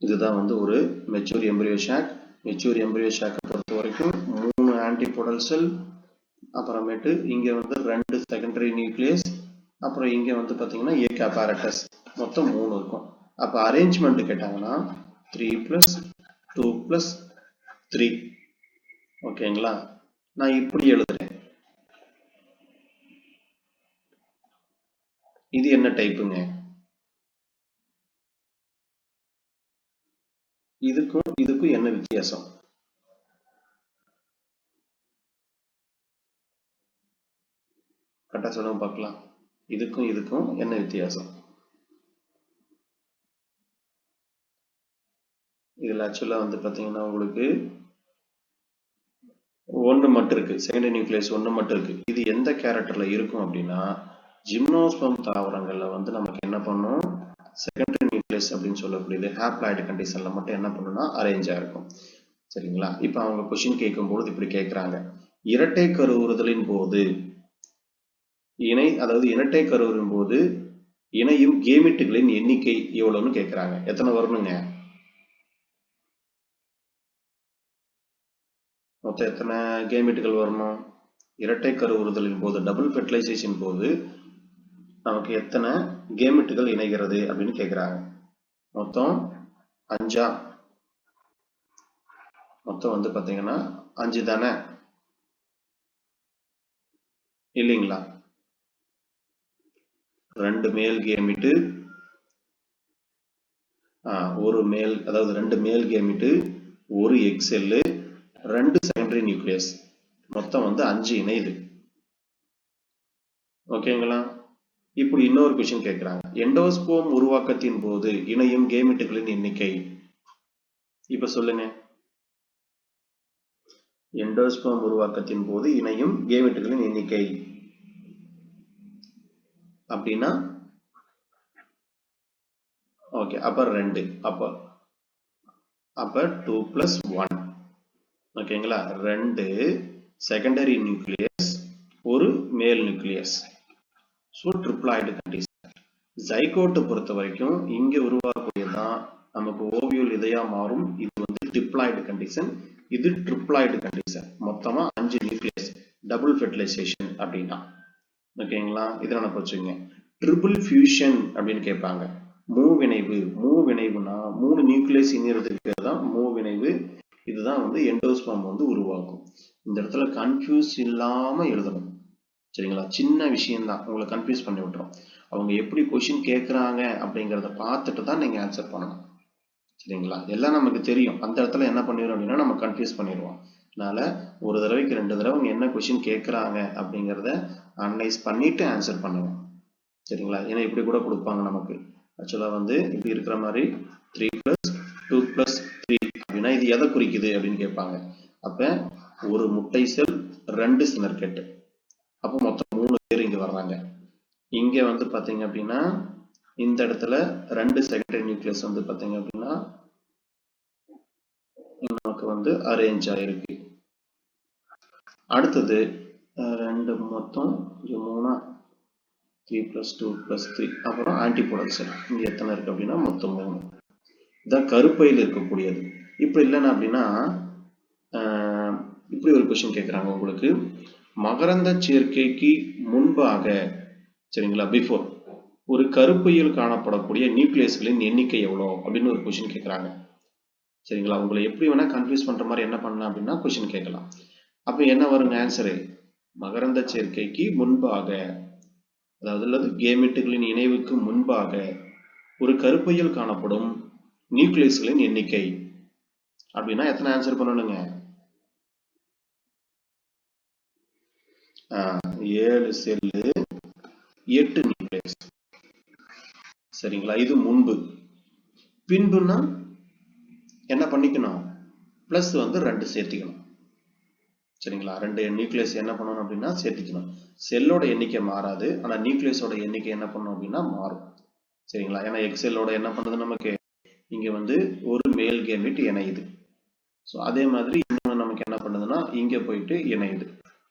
இதுதான் வந்து ஒரு mature embryo sac. Mature embryo ஷாக்கை பொறுத்த வரைக்கும் 3 ஆன்டிபோடல் செல், அப்புறமேட்டு இங்கே வந்து 2 செகண்டரி நியூக்ளியஸ், அப்புறம் இங்கே வந்து பார்த்தீங்கன்னா ஏக் அப்பாரட்டஸ், மொத்தம் 3 இருக்கும். அப்போ அரேஞ்ச்மெண்ட் கேட்டாங்கன்னா 3+2+3. ஓகேங்களா? நான் இப்படி எழுதுறேன். இது என்ன டைப்புங்க? இதுக்கும் இதுக்கும் என்ன வித்தியாசம்? கரெக்டாக சொல்லுங்க பார்க்கலாம். இதுக்கும் இதுக்கும் என்ன வித்தியாசம்? இதில் ஆக்சுவலாக வந்து பார்த்தீங்கன்னா உங்களுக்கு ஒன்று மட்டும் இருக்கு, செகண்டரி நியூக்ளியஸ் ஒன்று மட்டும் இருக்கு. இது எந்த கேரக்டரில் இருக்கும் அப்படின்னா, ஜிம்னோஸ்பம் தாவரங்களில் வந்து நமக்கு என்ன பண்ணும், செகண்டரி நியூக்ளியஸ் அப்படின்னு சொல்லக்கூடியது ஹாப்ளாய்டு கண்டிஷனில் மட்டும் என்ன பண்ணுன்னா அரேஞ்ச் ஆகிருக்கும். சரிங்களா? இப்போ அவங்க கொஷின் கேட்கும்போது இப்படி கேட்குறாங்க, இரட்டை கருவுறுதலின் போது அதாவது இரட்டை கருவுறும் போது இணையும் கேமிட்டுகளின் எண்ணிக்கை எவ்வளவுன்னு கேட்குறாங்க. எத்தனை வரணுங்க? மொத்தம் எத்தனை கேமிட்டுகள் வரணும்? இரட்டை கருவுறுதலின் போது, டபுள் ஃபெர்டிலைசேஷன் போது நமக்கு எத்தனை கேமிட்டுகள் இணைகிறது அப்படின்னு கேட்குறாங்க. மொத்தம் 5. மொத்தம் வந்து பார்த்தீங்கன்னா 5 தானே, இல்லைங்களா? 2 மேல் கேமிட்டு, ஒரு மேல், அதாவது 2 மேல் கேமிட்டு, ஒரு எக் செல்லு, 2 செகண்டரி நியூக்ளியஸ், மொத்தம் வந்து 5 இணையுது. ஓகேங்களா? இப்படி இன்னொரு கொஸ்டின் கேட்குறாங்க, எண்டோஸ்போம் உருவாக்கத்தின் போது இணையும் கேமிட்டுகளின் எண்ணிக்கை. இப்ப சொல்லுங்க, எண்டோஸ்போம் உருவாக்கத்தின் போது இணையும் கேமிட்டுகளின் எண்ணிக்கை அப்படின்னா, ஓகே, அப்ப 2, அப்ப 2+1. ஓகேங்களா? 2 செகண்டரி நியூக்ளியஸ், ஒரு male nucleus. So triploid condition. ஜைகோட்டை பொறுத்த வரைக்கும் இங்க உருவாகக்கூடியதான் நமக்கு ஓவியல் இதையா மாறும். இது வந்து டிப்ளாய்டு கண்டிஷன், இது ட்ரிப்ளாய்டு கண்டிஷன். மொத்தமா 5 நியூக்ளியஸ், டபுள் ஃபெர்டிலைசேஷன் அப்படின்னா. ஓகேங்களா? இதை நினைப்பு வச்சுங்க. ட்ரிபிள் ஃபியூஷன் அப்படின்னு கேட்பாங்க. மூவிணைவுனா 3 நியூக்ளியஸ் இணையறதுக்கு பேர் தான் மூவிணைவு. இதுதான் வந்து எண்டோஸ்பம் வந்து உருவாக்கும். இந்த இடத்துல கன்ஃபியூஸ் இல்லாம எழுதணும். சரிங்களா? சின்ன விஷயம்தான், உங்களை கன்ஃபியூஸ் பண்ணி விட்டுரும். அவங்க எப்படி கொஷின் கேட்குறாங்க அப்படிங்கிறத பார்த்துட்டு தான் நீங்கள் ஆன்சர் பண்ணணும். சரிங்களா? எல்லாம் நமக்கு தெரியும், அந்த இடத்துல என்ன பண்ணிடுறோம் அப்படின்னா நம்ம கன்ஃபியூஸ் பண்ணிடுவோம். அதனால ஒரு தடவைக்கு 2 தடவை அவங்க என்ன கொஷின் கேட்குறாங்க அப்படிங்கிறத அனலைஸ் பண்ணிட்டு ஆன்சர் பண்ணுங்க. சரிங்களா? ஏன்னா இப்படி கூட கொடுப்பாங்க நமக்கு. ஆக்சுவலாக வந்து இப்படி இருக்கிற மாதிரி 3+2+3 அப்படின்னா இது எதை குறிக்குது அப்படின்னு கேட்பாங்க. அப்போ ஒரு முட்டை செல், 2 சினர்கெட், அப்போ மொத்தம் 3 பேர் இங்கே வர்றாங்க. இங்கே வந்து பார்த்தீங்க அப்படின்னா இந்த இடத்துல 2 செகண்டரி நியூக்ளியஸ் வந்து பார்த்தீங்க அப்படின்னா நமக்கு வந்து அரேஞ்ச் ஆயிருக்கு. அடுத்தது 2 மொத்தம் 3, 3+2+3, அப்புறம் ஆன்டிபோடல் செல் இங்கே எத்தனை இருக்கு அப்படின்னா மொத்தம் 3. இதான் கருப்பையில் இருக்கக்கூடியது. இப்படி இல்லைன்னா அப்படின்னா இப்படி ஒரு கொஸ்டின் கேட்குறாங்க உங்களுக்கு, மகரந்த சேர்க்கைக்கு முன்பாக, சரிங்களா, பிஃபோர் ஒரு கருப்பையில் காணப்படக்கூடிய நியூக்ளியஸ்களின் எண்ணிக்கை எவ்வளோ அப்படின்னு ஒரு கொஸ்டின் கேட்குறாங்க. சரிங்களா? உங்களை எப்படி வேணா கன்ஃபியூஸ் பண்ற மாதிரி என்ன பண்ணலாம் அப்படின்னா கொஸ்டின் கேட்கலாம். அப்ப என்ன வருங்க ஆன்சரு? மகரந்த சேர்க்கைக்கு முன்பாக, அதாவது கேமெட்டுகளின் இணைவுக்கு முன்பாக ஒரு கருப்பையில் காணப்படும் நியூக்ளியஸ்களின் எண்ணிக்கை அப்படின்னா எத்தனை ஆன்சர் பண்ணணுங்க? 7 செல்லு, 8 நியூக்ளியஸ். சரிங்களா? இது முன்பு. பின்புனா என்ன பண்ணிக்கணும்? பிளஸ் வந்து 2 சேர்த்திக்கணும். சரிங்களா? 2 நியூக்ளியஸ் என்ன பண்ணணும் அப்படின்னா சேர்த்திக்கணும். செல்லோட எண்ணிக்கை மாறாது, ஆனா நியூக்ளியஸோட எண்ணிக்கை என்ன பண்ணணும் அப்படின்னா மாறும். சரிங்களா? ஏன்னா எக்ஸெல்லோட என்ன பண்ணுது, நமக்கு இங்க வந்து ஒரு மேல் கேமிட் இணையுது. ஸோ அதே மாதிரி இன்னொன்று நமக்கு என்ன பண்ணுதுன்னா இங்க போயிட்டு இணையுது.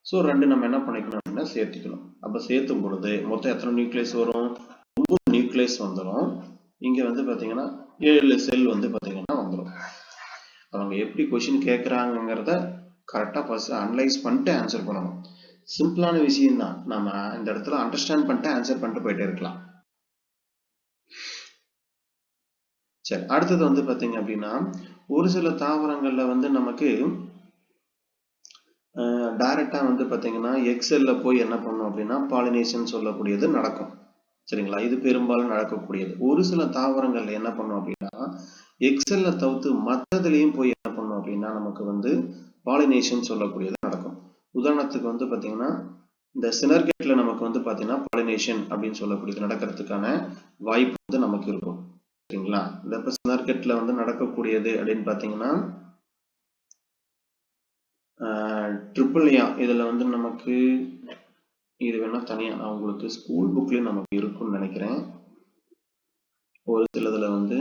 ஸோ 2 நம்ம என்ன பண்ணிக்கணும் அப்படின்னா சேர்த்துக்கணும். அப்ப சேர்த்தும் பொழுது மொத்தம் எத்தனை நியூக்ளியஸ் வரும்? 9 நியூக்ளியஸ் வந்துடும். இங்க வந்து பாத்தீங்கன்னா 7 செல் வந்து பாத்தீங்கன்னா வந்துடும். அவங்க எப்படி கொஸ்டின் கேட்குறாங்கிறத கரெக்டாக ஃபர்ஸ்ட் அனலைஸ் பண்ணிட்டு ஆன்சர் பண்ணணும். சிம்பிளான விஷயம் தான். நம்ம இந்த இடத்துல அண்டர்ஸ்டாண்ட் பண்ணிட்டு ஆன்சர் பண்ணிட்டு போயிட்டே இருக்கலாம். சரி, அடுத்தது வந்து பாத்தீங்க அப்படின்னா, ஒரு சில தாவரங்கள்ல வந்து நமக்கு டைரக்டா வந்து பாத்தீங்கன்னா எக்ஸெல்ல போய் என்ன பண்ணும் அப்படின்னா பாலினேஷன் சொல்லக்கூடியது நடக்கும். சரிங்களா? இது பெரும்பாலும் நடக்கக்கூடியது. ஒரு சில தாவரங்கள்ல என்ன பண்ணும் அப்படின்னா எக்ஸெல்ல தவிர்த்து மற்றதுலயும் போய் என்ன பண்ணும் அப்படின்னா நமக்கு வந்து பாலினேஷன் சொல்லக்கூடியது நடக்கும். உதாரணத்துக்கு வந்து பாத்தீங்கன்னா இந்த சினர்கேட்ல நமக்கு வந்து பாத்தீங்கன்னா பாலினேஷன் அப்படின்னு சொல்லக்கூடியது நடக்கிறதுக்கான வாய்ப்பு வந்து நமக்கு இருக்கும். சரிங்களா? இந்த சினர்கேட்ல வந்து நடக்கக்கூடியது அப்படின்னு பாத்தீங்கன்னா ட்ரிபிள்யா இதுல வந்து நமக்கு இது வேணா தனியா நான் உங்களுக்கு ஸ்கூல் புக்லயும் நமக்கு இருக்கும்னு நினைக்கிறேன். ஒரு சிலதுல வந்து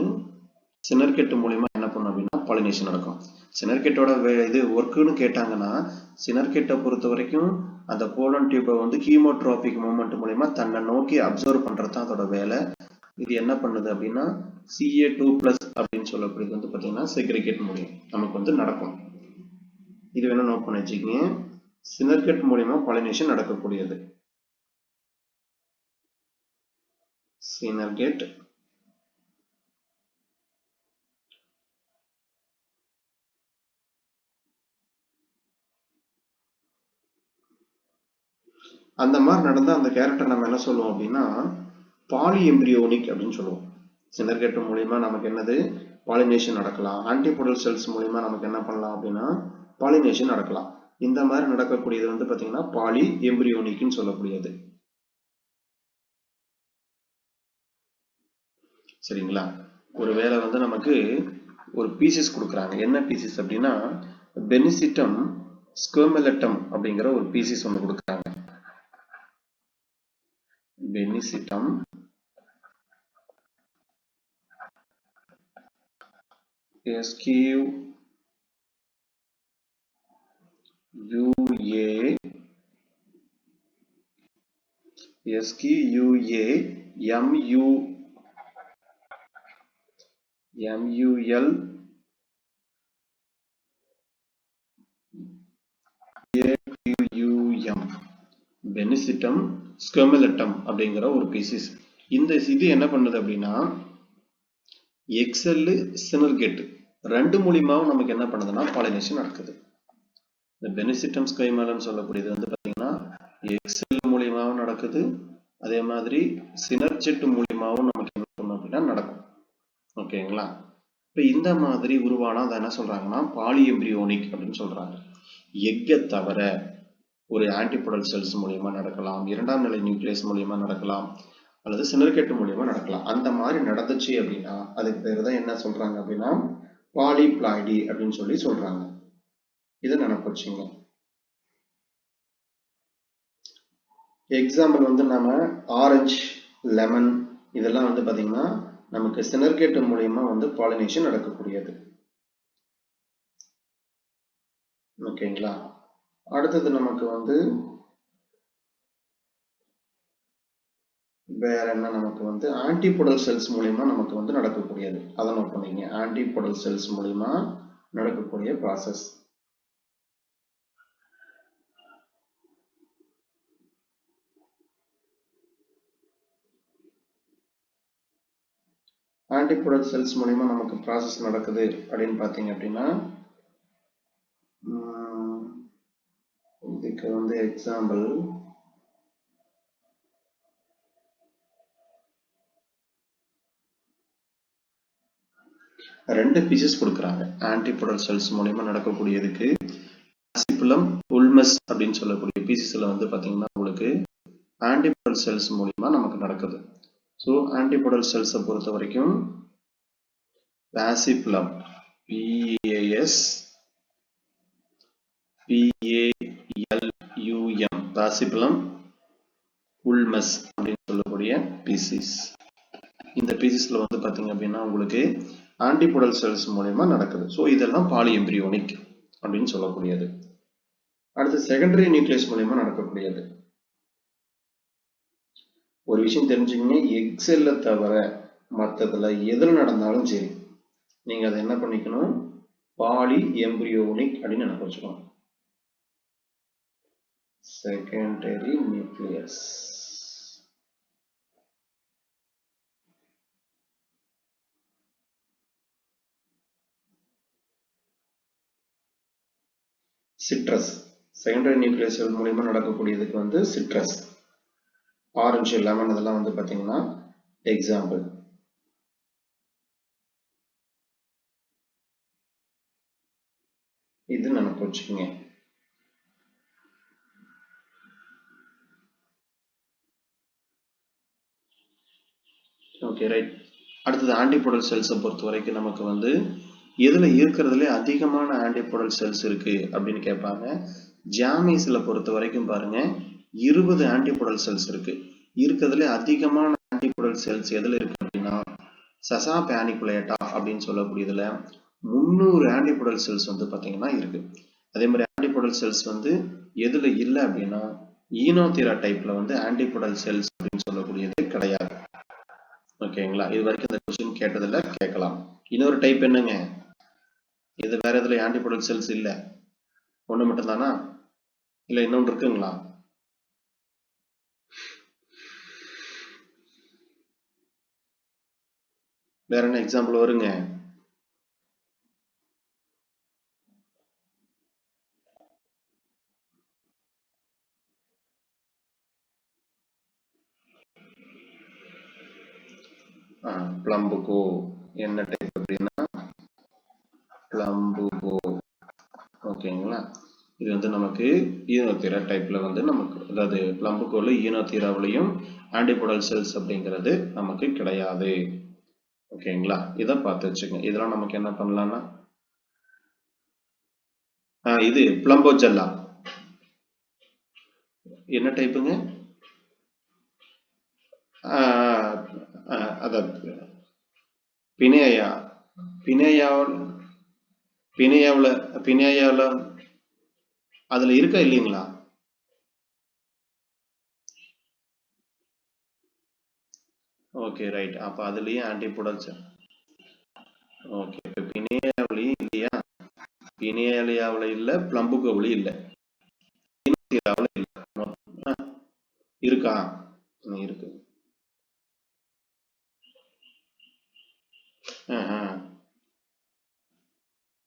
சினர்கெட் மூலியமா என்ன பண்ணும் அப்படின்னா பாலினேஷன் நடக்கும். சினர்கெட்டோட இது ஒர்க்குன்னு கேட்டாங்கன்னா சினர்கெட்டை பொறுத்த வரைக்கும் அந்த போலன் டியூபை வந்து ஹீமோட்ரோபிக் மூவ்மெண்ட் மூலியமா தன்னை நோக்கி அப்சர்வ் பண்றது தான் அதோட வேலை. இது என்ன பண்ணுது அப்படின்னா Ca2+ அப்படின்னு சொல்லக்கூடியது வந்து பாத்தீங்கன்னா செக்ரிகேட் மூலியம் நமக்கு வந்து நடக்கும். இது வேணா நோட் பண்ணி வச்சுக்கோங்க. சினர்கெட் மூலியமா பாலினேஷன் நடக்கக்கூடியது. சினர்கெட் அந்த மாதிரி நடந்த அந்த கேரக்டர் நம்ம என்ன சொல்லுவோம் அப்படின்னா பாலி எம்பிரியோனிக் அப்படின்னு சொல்லுவோம். சினர்கெட் மூலியமா நமக்கு என்னது பாலினேஷன் நடக்கலாம். ஆன்டிபோடல் செல்ஸ் மூலியமா நமக்கு என்ன பண்ணலாம் அப்படின்னா பாலினேஷன் நடக்கலாம். இந்த மாதிரி நடக்கக்கூடியது வந்து பாத்தீங்கன்னா பாலி எம்பிரியோனிக்னு சொல்லக்கூடியது. சரிங்களா? ஒருவேளை வந்து நமக்கு ஒரு பீசஸ் கொடுக்குறாங்க. என்ன பீசஸ் அப்படின்னா பெனிசிட்டம் ஸ்கர்மெலட்டம் அப்படிங்கிற ஒரு பீசஸ் ஒன்று கொடுக்குறாங்க. பெனிசிட்டம் SQUA MUL பெனிசிட்டம் ஸ்கர்மெலட்டம் அப்படிங்கிற ஒரு பீசிஸ். இந்த இது என்ன பண்ணுது அப்படின்னா எக்ஸெல் சினர்கெட் ரெண்டு மூலியமாவும் நமக்கு என்ன பண்ணுதுன்னா பாலினேஷன் நடக்குது. இந்த பெனிசிட்டம் ஸ்கைமலன் சொல்லக்கூடியது வந்து பாத்தீங்கன்னா எக்ஸெல் மூலியமாவும் நடக்குது. அதே மாதிரி சினர்ஜெட் மூலியமாவும் நமக்கு என்ன பண்ணும் அப்படின்னா நடக்கும். ஓகேங்களா? இப்ப இந்த மாதிரி உருவானா அதை என்ன சொல்றாங்கன்னா பாலி எம்பிரியோனிக் அப்படின்னு சொல்றாங்க. எக்கை தவிர ஒரு ஆன்டிபோடல் செல்ஸ் மூலியமா நடக்கலாம், இரண்டாம் நிலை நியூக்ளியஸ் மூலியமா நடக்கலாம், அல்லது சினர்கெட் மூலியமா நடக்கலாம். அந்த மாதிரி நடந்துச்சு அப்படின்னா அதுக்கு பேர் தான் என்ன சொல்றாங்க அப்படின்னா பாலிப்ளாய்டி அப்படின்னு சொல்லி சொல்றாங்க. இதை நினைப்பு வச்சுங்க. எக்ஸாம்பிள் வந்து நாம ஆரஞ்சு, லெமன் இதெல்லாம் வந்து பாத்தீங்கன்னா நமக்கு சினர்கெட் மூலியமா வந்து பாலினேஷன் நடக்கக்கூடியது. ஓகேங்களா? அடுத்தது நமக்கு வந்து வேற என்ன நமக்கு வந்து ஆன்டிபோடல் செல்ஸ் மூலியமா நமக்கு வந்து நடக்கக்கூடியது. அதை நோட் பண்ணீங்க. ஆன்டிபோடல் செல்ஸ் மூலியமா நடக்கக்கூடிய ப்ராசஸ். ஆன்டிபோடல் செல்ஸ் மூலியமா நமக்கு ப்ராசஸ் நடக்குது அப்படின்னு பாத்தீங்க அப்படின்னா இதுக்கு வந்து எக்ஸாம்பிள் ரெண்டு பீசஸ் கொடுக்குறாங்க. ஆன்டிபோடல் செல்ஸ் மூலியமா நடக்கக்கூடியதுக்கு பாசிபுலம், உல்மஸ் அப்படின்னு சொல்லக்கூடிய பீசஸ்ல வந்து பாத்தீங்கன்னா உங்களுக்கு ஆன்டிபோடல் செல்ஸ் மூலியமா நமக்கு நடக்குது. ஸோ ஆன்டிபோடல் செல்ஸை பொறுத்த வரைக்கும் பாசிபுலம் PASPALUM பாசிபுலம், உல்மஸ் அப்படின்னு சொல்லக்கூடிய பீசிஸ். இந்த பீசிஸ்ல வந்து பாத்தீங்க அப்படின்னா உங்களுக்கு ஆன்டிபோடல் செல்ஸ் மூலமா நடக்குது. ஸோ இதெல்லாம் பாலி எம்பிரியோனிக் அப்படின்னு சொல்லக்கூடியது. அடுத்து செகண்டரி நியூக்ளியஸ் மூலமா நடக்கக்கூடியது. ஒரு விஷயம் தெரிஞ்சுக்கங்க, எக்ஸெல்ல தவிர மற்றதுல எதில் நடந்தாலும் சரி நீங்க அதை என்ன பண்ணிக்கணும், பாலி எம்பிரியோனிக் அப்படின்னு நினைக்க வச்சுக்கணும். Secondary nucleus. Citrus secondary nucleus cell மூலமா நடக்கக்கூடியதுக்கு வந்து சிட்ரஸ், ஆரஞ்சு, லெமன் இதெல்லாம் வந்து பாத்தீங்கன்னா எக்ஸாம்பிள். இது நினைப்பு வச்சுக்கோங்க. Okay right. அடுத்தது ஆன்டிபோடல் செல்ஸை பொறுத்த வரைக்கும் நமக்கு வந்து எதுல இருக்கிறதுல அதிகமான ஆன்டிபோடல் செல்ஸ் இருக்கு அப்படின்னு கேட்பாங்க. ஜாமீஸ்ல பொறுத்த வரைக்கும் பாருங்க 20 ஆன்டிபோடல் செல்ஸ் இருக்கு. இருக்கிறதுல அதிகமான ஆன்டிபோடல் செல்ஸ் எதுல இருக்கு அப்படின்னா சசா பேனிகுலேட்டா அப்படின்னு சொல்லக்கூடியதுல 300 ஆன்டிபோடல் செல்ஸ் வந்து பாத்தீங்கன்னா இருக்கு. அதே மாதிரி ஆன்டிபோடல் செல்ஸ் வந்து எதுல இல்லை அப்படின்னா ஈனோதீரா டைப்ல வந்து ஆன்டிபோடல் செல்ஸ் அப்படின்னு சொல்லக்கூடியது கிடையாது. ஓகேங்களா, இது வரைக்கும் இந்த கொஸ்டின் கேட்டதில்ல, கேட்கலாம். இன்னொரு டைப் என்னங்க, இது வேற எதுல ஆன்டிபோடல் செல்ஸ் இல்ல, ஒண்ணு மட்டும் தானா இல்ல இன்னொன்று இருக்குங்களா? வேற என்ன எக்ஸாம்பிள் வருங்க? பிளம்புகோ என்ன டைப் அப்படின்னா பிளம்புகோ. ஓகேங்களா, இது வந்து நமக்கு ஈனோதீரா டைப்ல வந்து நமக்கு, அதாவது பிளம்புகோல ஈனோதீராவிலையும் ஆன்டிபோடல் செல்ஸ் அப்படிங்கிறது நமக்கு கிடையாது. ஓகேங்களா, இதை பார்த்து வச்சுக்கோங்க. இதெல்லாம் நமக்கு என்ன பண்ணலாம்னா இது பிளம்போஜெல்லா என்ன டைப்புங்க? அதாவது பினேயா பினேயாவில் அதுல இருக்கா இல்லைங்களா? Okay right. அப்ப அதுலயும் ஆன்டிபோடல் செல். ஓகே, இப்ப பினேயாவிலையும் இல்லையா? பினேயாவில் இல்ல, பிளம்புகோவிலையும் இல்ல, இருக்கா? இருக்கு.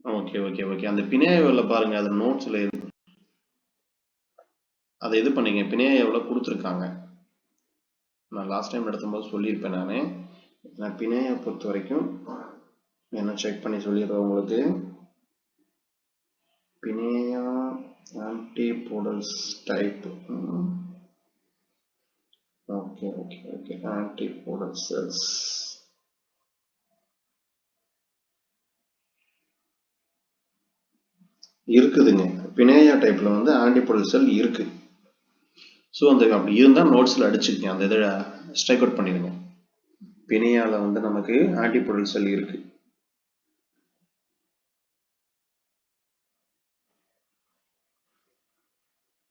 Okay okay okay. அந்த பினேயாவில் பாருங்க, அது நோட்ஸ்ல இருக்கு, அதை இது பண்ணீங்க. பினேயாவில் கொடுத்துருக்காங்க. நான் லாஸ்ட் டைம் நடத்தும்போது சொல்லியிருப்பேன். நான் பினேயை பொறுத்த வரைக்கும் என்ன செக் பண்ணி சொல்லிடுறேன் உங்களுக்கு. பினேயா antipodals type. Okay okay okay. Antipodal cells இருக்குதுங்க. பினேயா டைப்ல வந்து ஆன்டிபோடல் செல் இருக்கு. ஸோ அந்த அப்படி இருந்தால் நோட்ஸில் அடிச்சுக்கங்க, அந்த இதை ஸ்ட்ரைக் அவுட் பண்ணிடுங்க. பினேயால வந்து நமக்கு ஆன்டிபோடல் செல் இருக்கு.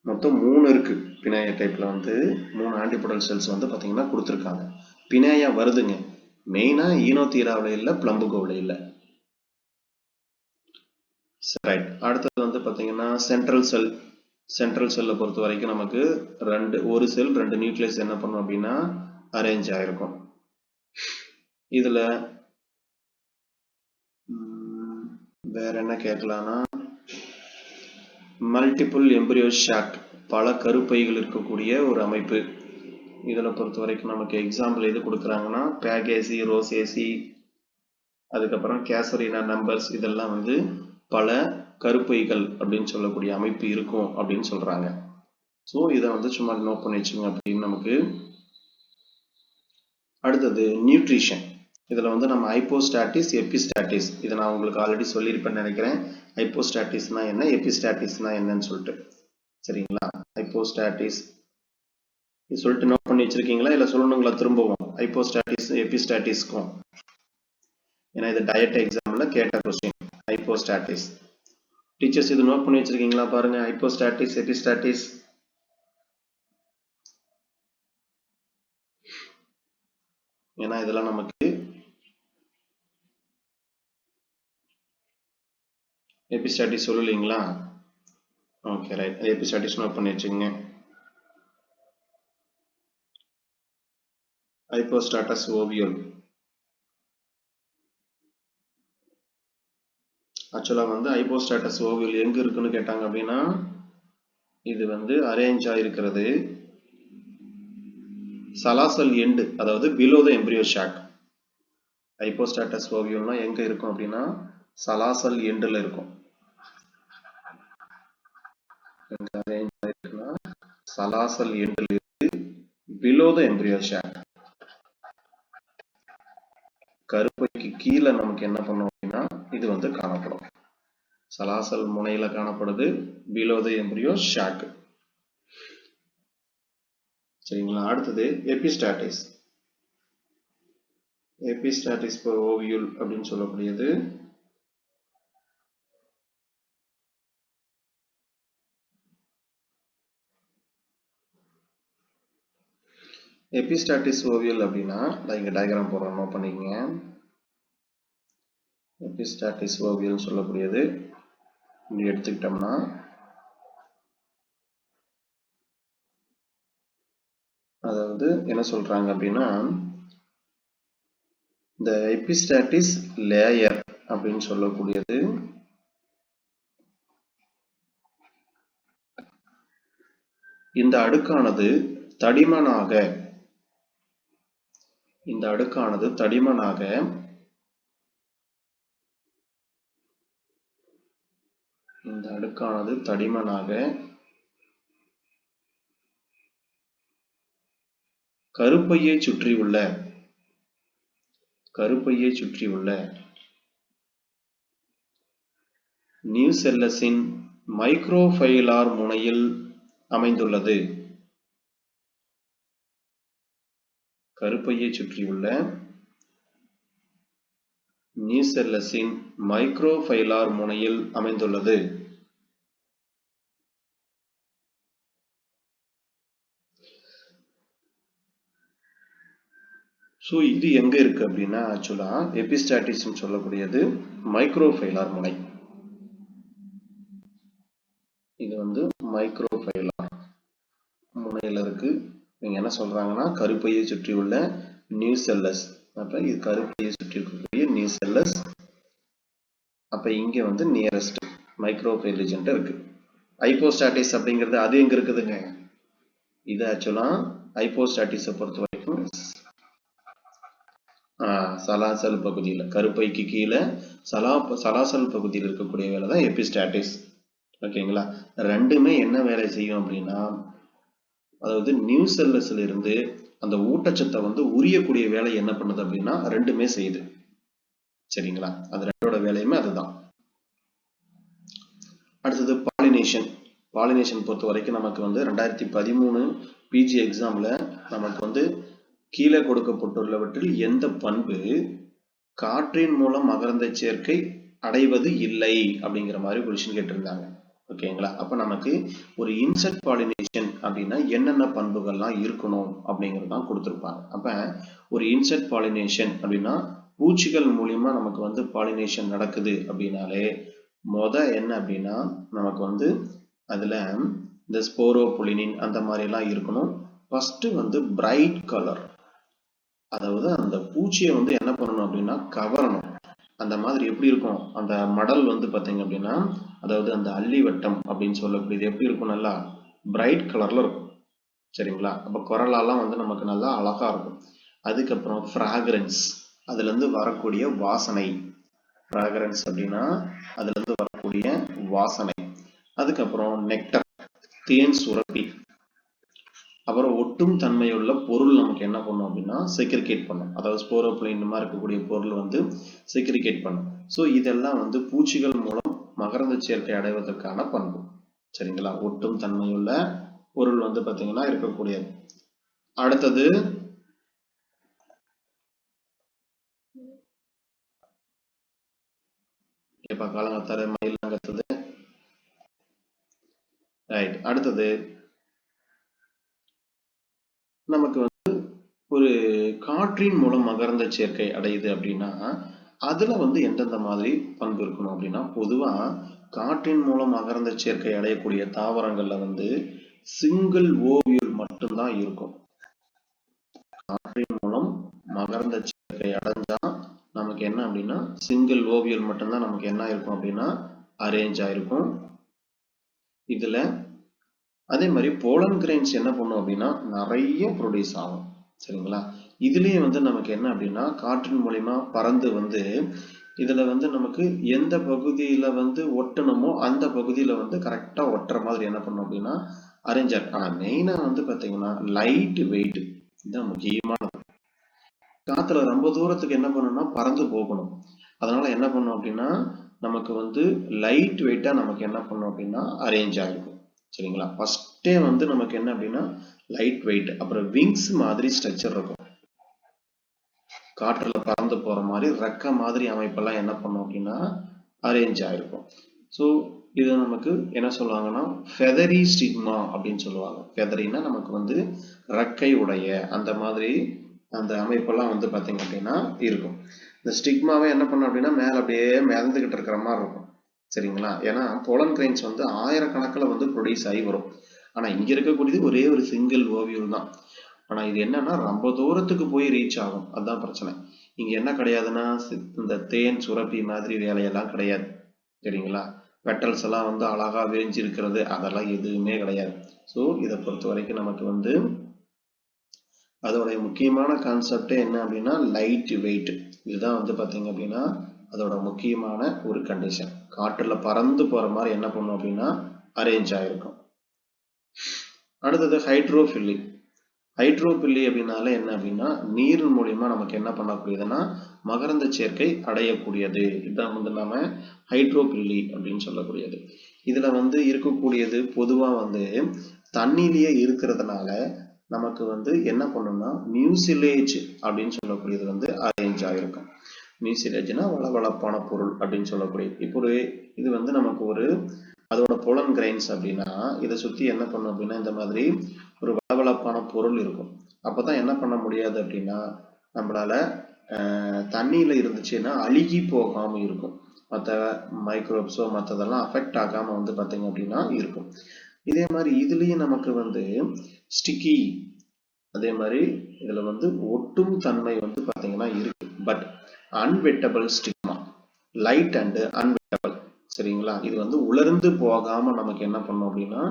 மொத்தம் 3 இருக்கு. பினேயா டைப்ல வந்து 3 ஆன்டிபோடல் செல்ஸ் வந்து பார்த்தீங்கன்னா கொடுத்துருக்காங்க. பினேயா வருதுங்க, மெயினா ஈனோதீராவில் இல்லை, பிளம்புகோவில் இல்லை. ரைட். அடுத்தது வந்து பார்த்தீங்கன்னா சென்ட்ரல் செல்லை பொறுத்த வரைக்கும் நமக்கு ஒரு செல் 2 நியூக்ளியஸ் என்ன பண்ணும் அப்படின்னா அரேஞ்ச் ஆயிருக்கும். இதுல வேற என்ன கேட்கலாம்னா மல்டிபிள் எம்பிரியோ ஷாக், பல கருப்பைகள் இருக்கக்கூடிய ஒரு அமைப்பு. இதில் பொறுத்த வரைக்கும் நமக்கு எக்ஸாம்பிள் எது கொடுக்குறாங்கன்னா பேகேசி, ரோசேசி, அதுக்கப்புறம் கேசரினா நம்பர்ஸ், இதெல்லாம் வந்து பல கருப்பைகள் அப்படின்னு சொல்லக்கூடிய அமைப்பு இருக்கும் அப்படின்னு சொல்றாங்க. ஸோ இதை வந்து சும்மா நோட் பண்ணி வச்சுங்க அப்படின்னு நமக்கு. அடுத்தது நியூட்ரிஷன். இதில் வந்து நம்ம ஹைப்போஸ்டாட்டிஸ், எபிஸ்டாட்டிஸ், இதை நான் உங்களுக்கு ஆல்ரெடி சொல்லியிருப்பேன்னு நினைக்கிறேன். ஹைப்போஸ்டாட்டிஸ்னா என்ன, எபிஸ்டாட்டிஸ்னா என்னன்னு சொல்லிட்டு. சரிங்களா, ஹைப்போஸ்டாட்டிஸ் சொல்லிட்டு நோட் பண்ணி வச்சிருக்கீங்களா, இல்லை சொல்லணுங்களா திரும்பவும்? ஹைப்போஸ்டாட்டிஸ் எபிஸ்டாட்டிஸ்க்கும், ஏன்னா இது டயட் எக்ஸாம்ல கேட்ட கொஸ்டின். ஹைப்போஸ்டாட்டிஸ் டீச்சர்ஸ் இது நோட் பண்ணி வச்சிருக்கீங்களா பாருங்க. Hypostasis, epistasis. ஏன்னா இதெல்லாம் நமக்கு எபிஸ்டாட்டிஸ் சொல்லலீங்களா? ஓகே ரைட், எபிஸ்டாட்டிஸ் நோட் பண்ணி வச்சுக்கோங்க. ஹைப்போஸ்டாட்டஸ் ஓவியோல். ஆக்சுவலா வந்து ஹைப்போஸ்டாட்டஸ் ஓவியோல் எங்க இருக்குன்னு கேட்டாங்க அப்படின்னா, இது வந்து அரேஞ்ச் ஆயிருக்கிறது சலாசல் எண்டு, அதாவது பிலோ த எம்பரியோ ஷாக். ஹைப்போஸ்டாட்டஸ் ஓவியோல்னா எங்க இருக்கும் அப்படின்னா சலாசல் எண்டுல இருக்கும். எங்க அரேஞ்ச் ஆயிருக்குன்னா சலாசல் எண்டுல இருக்கு பிலோ த எம்பரியோ ஷாக். கருப்பைக்கு கீழே நமக்கு என்ன பண்ணும் அப்படின்னா இது வந்து காணப்படும். சலாசல் முனையில காணப்படுது பிலோ த எம்பரியோ ஷாக். சரிங்களா? அடுத்தது எபிஸ்டாட்டிஸ். எபிஸ்டாட்டிஸ் ஓவியூல் அப்படின்னு சொல்லக்கூடியது எபிஸ்டாட்டிஸ் ஓவியல் அப்படின்னா இங்க டயக்ராம் போடுறோம், நோட் பண்ணிக்கங்க. எபிஸ்டாட்டிஸ் ஓவியல் சொல்லக்கூடியது இப்படி எடுத்துக்கிட்டோம்னா அதாவது என்ன சொல்றாங்க அப்படின்னா இந்த எபிஸ்டாட்டிஸ் லேயர் அப்படின்னு சொல்லக்கூடியது இந்த அடுக்கானது தடிமனாக கருப்பையை சுற்றியுள்ள நியூசெல்லஸின் மைக்ரோஃபைலார் முனையில் அமைந்துள்ளது. கருப்பையை சுற்றியுள்ள நியூசெல்லஸின் மைக்ரோஃபைலார் முனையில் அமைந்துள்ளது. ஸோ இது எங்க இருக்கு அப்படின்னா ஆக்சுவலா எபிஸ்டாட்டிஸ் சொல்லக்கூடியது மைக்ரோஃபைலார் முனை. இது வந்து மைக்ரோஃபைலார் முனையில இருக்கு. நீங்க என்ன சொல்றாங்கன்னா கருப்பையை சுற்றியுள்ள நியூசெல்லஸ். அப்ப இது கருப்பையை சுற்றி இருக்கக்கூடிய நியூசெல்லஸ். அப்ப இங்க வந்து நியரஸ்ட் மைக்ரோஃபைல் ரீஜன் இருக்கு. ஹைப்போஸ்டாட்டிஸ் அப்படிங்கிறது அது எங்க இருக்குதுங்க? இது ஆக்சுவலா ஹைப்போஸ்டாட்டிஸை பொறுத்த வரைக்கும் சலாசல் பகுதியில், கருப்பைக்கு கீழே சலாசல் பகுதியில் இருக்கக்கூடிய வேலை தான் எபிஸ்டாட்டிஸ். ஓகேங்களா? ரெண்டுமே என்ன வேலை செய்யும் அப்படின்னா அதாவது நியூசெல்லஸ்ல இருந்து அந்த ஊட்டச்சத்தை வந்து உரியக்கூடிய வேலை என்ன பண்ணுது அப்படின்னா ரெண்டுமே செய்யுது. சரிங்களா? அது ரெண்டோட வேலையுமே அதுதான். அடுத்தது பாலினேஷன் பொறுத்த வரைக்கும் நமக்கு வந்து 2013 பிஜி எக்ஸாம்ல நமக்கு வந்து கீழே கொடுக்கப்பட்டுள்ளவற்றில் எந்த பண்பு காற்றின் மூலம் மகரந்த சேர்க்கை அடைவது இல்லை அப்படிங்கிற மாதிரி கொஸ்டின் கேட்டிருந்தாங்க. ஓகேங்களா? அப்ப நமக்கு ஒரு இன்செக்ட் பாலினேஷன் அப்படின்னா என்னென்ன பண்புகள்லாம் இருக்கணும் அப்படிங்கிறது தான் கொடுத்துருப்பாங்க. அப்ப ஒரு இன்செக்ட் பாலினேஷன் அப்படின்னா பூச்சிகள் மூலியமா நமக்கு வந்து பாலினேஷன் நடக்குது அப்படின்னாலே என்ன அப்படின்னா நமக்கு வந்து அதுல இந்த ஸ்போரோபொலினின் அந்த மாதிரி எல்லாம் இருக்கணும். ஃபர்ஸ்ட் வந்து பிரைட் கலர், அதாவது அந்த பூச்சியை வந்து என்ன பண்ணணும் அப்படின்னா கவரணும். அந்த மாதிரி எப்படி இருக்கும் அந்த மடல் வந்து பாத்தீங்க அப்படின்னா அதாவது அந்த அல்லி வட்டம் அப்படின்னு சொல்லக்கூடியது எப்படி இருக்கும்? நல்லா பிரைட் கலர்ல இருக்கும். சரிங்களா? அப்ப குரலாலாம் வந்து நமக்கு நல்லா அழகா இருக்கும். அதுக்கப்புறம் ஃப்ராக்ரன்ஸ், அதுல இருந்து வரக்கூடிய வாசனை. ஃப்ராக்ரன்ஸ் அப்படின்னா அதுல இருந்து வரக்கூடிய வாசனை. அதுக்கப்புறம் நெக்டர், தேன் சுரப்பி. அப்புறம் ஒட்டும் தன்மையுள்ள பொருள் நமக்கு என்ன பண்ணும் அப்படின்னா செக்ரிகேட் பண்ணும். அதாவது ஸ்போரோப்ளைன் மாதிரி இருக்கக்கூடிய பொருள் வந்து செக்ரிகேட் பண்ணும். ஸோ இதெல்லாம் வந்து பூச்சிகள் மூலம் மகரந்த சேர்க்கை அடைவதற்கான பண்பு. சரிங்களா? ஒட்டும் தன்மையுள்ள பொருள் வந்து பாத்தீங்கன்னா இருக்கக்கூடியது. அடுத்தது இப்ப காலங்கத்தால மயிலாங்கத்தது. ரைட். அடுத்தது நமக்கு வந்து ஒரு காற்றின் மூலம் மகரந்த சேர்க்கை அடையுது அப்படின்னா அதுல வந்து எந்தெந்த மாதிரி பண்பு இருக்கணும் அப்படின்னா பொதுவா காற்றின் மூலம் மகரந்த சேர்க்கை அடையக்கூடிய தாவரங்கள்ல வந்து சிங்கிள் ஓவியல் மட்டும்தான் இருக்கும். காற்றின் மூலம் மகரந்த சேர்க்கை அடைஞ்சா நமக்கு என்ன அப்படின்னா சிங்கிள் ஓவியல் மட்டும்தான் நமக்கு என்ன இருக்கும் அப்படின்னா அரேஞ்ச் ஆயிருக்கும். இதுல அதே மாதிரி போலன் கிரெயின்ஸ் என்ன பண்ணும் அப்படின்னா நிறைய ப்ரொடியூஸ் ஆகும். சரிங்களா? இதுலயே வந்து நமக்கு என்ன அப்படின்னா காற்றின் மூலியமா பறந்து வந்து இதுல வந்து நமக்கு எந்த பகுதியில வந்து ஒட்டணுமோ அந்த பகுதியில வந்து கரெக்டா ஒட்டுற மாதிரி என்ன பண்ணும் அப்படின்னா அரேஞ்ச் ஆகும். ஆனா மெயினா வந்து பாத்தீங்கன்னா லைட் வெயிட் இதுதான் முக்கியமானது. காத்துல ரொம்ப தூரத்துக்கு என்ன பண்ணணும்னா பறந்து போகணும். அதனால என்ன பண்ணும் அப்படின்னா நமக்கு வந்து லைட் வெயிட்டா நமக்கு என்ன பண்ணும் அப்படின்னா அரேஞ்ச் ஆகிருக்கும். சரிங்களா? ஃபர்ஸ்டே வந்து நமக்கு என்ன அப்படின்னா லைட் வெயிட், அப்புறம் விங்ஸ் மாதிரி ஸ்ட்ரக்சர் இருக்கும். காற்றுல பறந்து போற மாதிரி ரெக்க மாதிரி அமைப்பெல்லாம் என்ன பண்ணும் அப்படின்னா அரேஞ்ச் ஆயிருக்கும். ஸோ இது நமக்கு என்ன சொல்லுவாங்கன்னா ஃபெதரி ஸ்டிக்மா அப்படின்னு சொல்லுவாங்க. ஃபெதரினா நமக்கு வந்து ரெக்கை உடைய அந்த மாதிரி அந்த அமைப்பெல்லாம் வந்து பார்த்தீங்க அப்படின்னா இருக்கும். இந்த ஸ்டிக்மாவே என்ன பண்ணும் அப்படின்னா மேலே அப்படியே மிதந்துகிட்டு இருக்கிற மாதிரி இருக்கும். சரிங்களா? ஏன்னா போலன் கிரெயின்ஸ் வந்து ஆயிரக்கணக்கில் வந்து ப்ரொடியூஸ் ஆகி வரும். ஆனால் இங்கே இருக்கக்கூடியது ஒரே ஒரு சிங்கிள் ஓவியம் தான். ஆனா இது என்னன்னா ரொம்ப தூரத்துக்கு போய் ரீச் ஆகும். அதுதான் பிரச்சனை. இங்க என்ன கிடையாதுன்னா இந்த தேன் சுரப்பி மாதிரி வேலையெல்லாம் கிடையாது. சரிங்களா? பெட்டல்ஸ் எல்லாம் வந்து அழகா விரிஞ்சு இருக்கிறது அதெல்லாம் எதுவுமே கிடையாது. ஸோ இதை பொறுத்த வரைக்கும் நமக்கு வந்து அதோடைய முக்கியமான கான்செப்டே என்ன அப்படின்னா லைட் வெயிட். இதுதான் வந்து பாத்தீங்க அப்படின்னா அதோட முக்கியமான ஒரு கண்டிஷன். காற்றுல பறந்து போற மாதிரி என்ன பண்ணும் அப்படின்னா அரேஞ்ச் ஆயிருக்கும். அடுத்தது ஹைட்ரோஃபில்லி. ஹைட்ரோபில்லி அப்படின்னால என்ன அப்படின்னா நீர் மூலியமா நமக்கு என்ன பண்ணக்கூடியதுன்னா மகரந்த சேர்க்கை அடையக்கூடியது. இதுதான் வந்து நாம ஹைட்ரோபில்லி அப்படின்னு சொல்லக்கூடியது. இதுல வந்து இருக்கக்கூடியது பொதுவா வந்து தண்ணியிலேயே இருக்கிறதுனால நமக்கு வந்து என்ன பண்ணணும்னா மியூசிலேஜ் அப்படின்னு சொல்லக்கூடியது வந்து அரேஞ்ச் ஆகிருக்கும். மியூசிலேஜ்னா வளவளப்பான பொருள் அப்படின்னு சொல்லக்கூடியது. இப்போ இது வந்து நமக்கு ஒரு அதோட போலன் கிரைன்ஸ் அப்படின்னா இதை சுத்தி என்ன பண்ணும் அப்படின்னா இந்த மாதிரி ஒரு வளவளப்பான பொருள் இருக்கும். அப்பதான் என்ன பண்ண முடியாது அப்படின்னா நம்மளால தண்ணியில இருந்துச்சுன்னா அழுகி போகாம இருக்கும். மற்ற மைக்ரோப்ஸோ மற்றதெல்லாம் அஃபெக்ட் ஆகாம வந்து பார்த்தீங்க அப்படின்னா இருக்கும். இதே மாதிரி இதுலயும் நமக்கு வந்து ஸ்டிக்கி அதே மாதிரி இதுல வந்து ஒட்டும் தன்மை வந்து பார்த்தீங்கன்னா இருக்கு. But unwettable stigma light and unwettable. சரிங்களா? இது வந்து உலர்ந்து போகாம நமக்கு என்ன பண்ணும் அப்படின்னா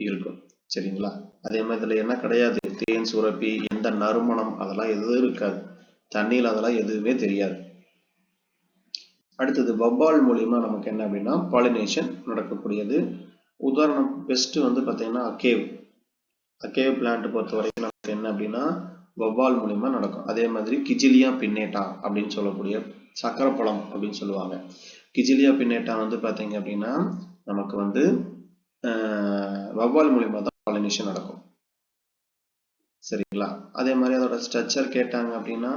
இருக்கும். சரிங்களா? அதே மாதிரி இதுல என்ன கிடையாது தேன் சுரப்பி எந்த நறுமணம் அதெல்லாம் எதுவும் இருக்காது. தண்ணியில் அதெல்லாம் எதுவுமே தெரியாது. அடுத்தது வவ்வால் மூலியமா நமக்கு என்ன அப்படின்னா பாலினேஷன் நடக்கக்கூடியது. உதாரணம் பெஸ்ட் வந்து பார்த்தீங்கன்னா அக்கேவ் பிளான்ட் பொறுத்த வரைக்கும் நமக்கு என்ன அப்படின்னா வவ்வால் மூலியமா நடக்கும். அதே மாதிரி கிஜிலியா பின்னேட்டா அப்படின்னு சொல்லக்கூடிய சக்கரப்பழம் அப்படின்னு சொல்லுவாங்க. கிஜிலியா பின்னேட்டா வந்து பார்த்தீங்க அப்படின்னா நமக்கு வந்து வவ்வால் மூலியமா தான் பாலினேஷன் நடக்கும். சரிங்களா? அதே மாதிரி அதோட ஸ்ட்ரக்சர் கேட்டாங்க அப்படின்னா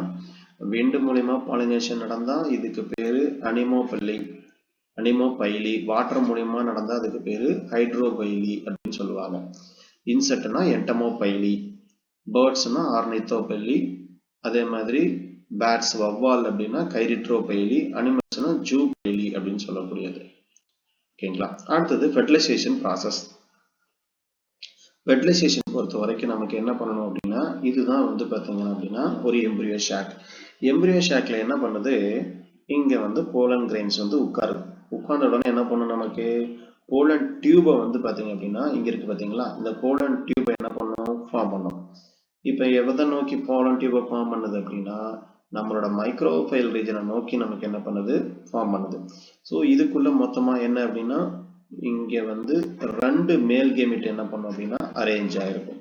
விண்டு மூலியமா பாலினேஷன் நடந்தா இதுக்கு பேரு அனிமோபைலி. வாட்டர் மூலியமா நடந்தா அதுக்கு பேரு ஹைட்ரோபைலி அப்படின்னு சொல்லுவாங்க. இன்செக்ட்னா என்டமோபைலி, பேர்ட்ஸ்னா ஆர்னித்தோபைலி, அதே மாதிரி பேட்ஸ் வவ்வால் அப்படின்னா கைரிட்ரோபைலி, அனிமல்ஸ்னா ஜூபைலி அப்படின்னு சொல்லக்கூடியது. ஓகேங்களா? அடுத்தது ஃபெர்டிலைசேஷன் ப்ராசஸ். ஃபெர்டிலைசேஷன் பொறுத்த வரைக்கும் நமக்கு என்ன பண்ணணும் அப்படின்னா இதுதான் வந்து பார்த்தீங்கன்னா அப்படின்னா ஒரு எம்பிரியோ ஷாக். எம்பிரியோ ஷாக்ல என்ன பண்ணுது இங்க வந்து போலன் கிரெயின்ஸ் வந்து உட்கார்ந்த உடனே என்ன பண்ணும் நமக்கு போலன் டியூபை வந்து பார்த்தீங்க அப்படின்னா இங்க இருக்கு பார்த்தீங்களா இந்த போலன் டியூபை என்ன பண்ணும் ஃபார்ம் பண்ணும். இப்போ எதை நோக்கி போலன் டியூபை ஃபார்ம் பண்ணுது அப்படின்னா நம்மளோட மைக்ரோஃபைல் ரீஜனை நோக்கி நமக்கு என்ன பண்ணுது ஃபார்ம் பண்ணுது. ஸோ இதுக்குள்ள மொத்தமா என்ன அப்படின்னா இங்க வந்து 2 மேல் கேமிட் என்ன பண்ணும் அப்படின்னா அரேஞ்ச் ஆயிருக்கும்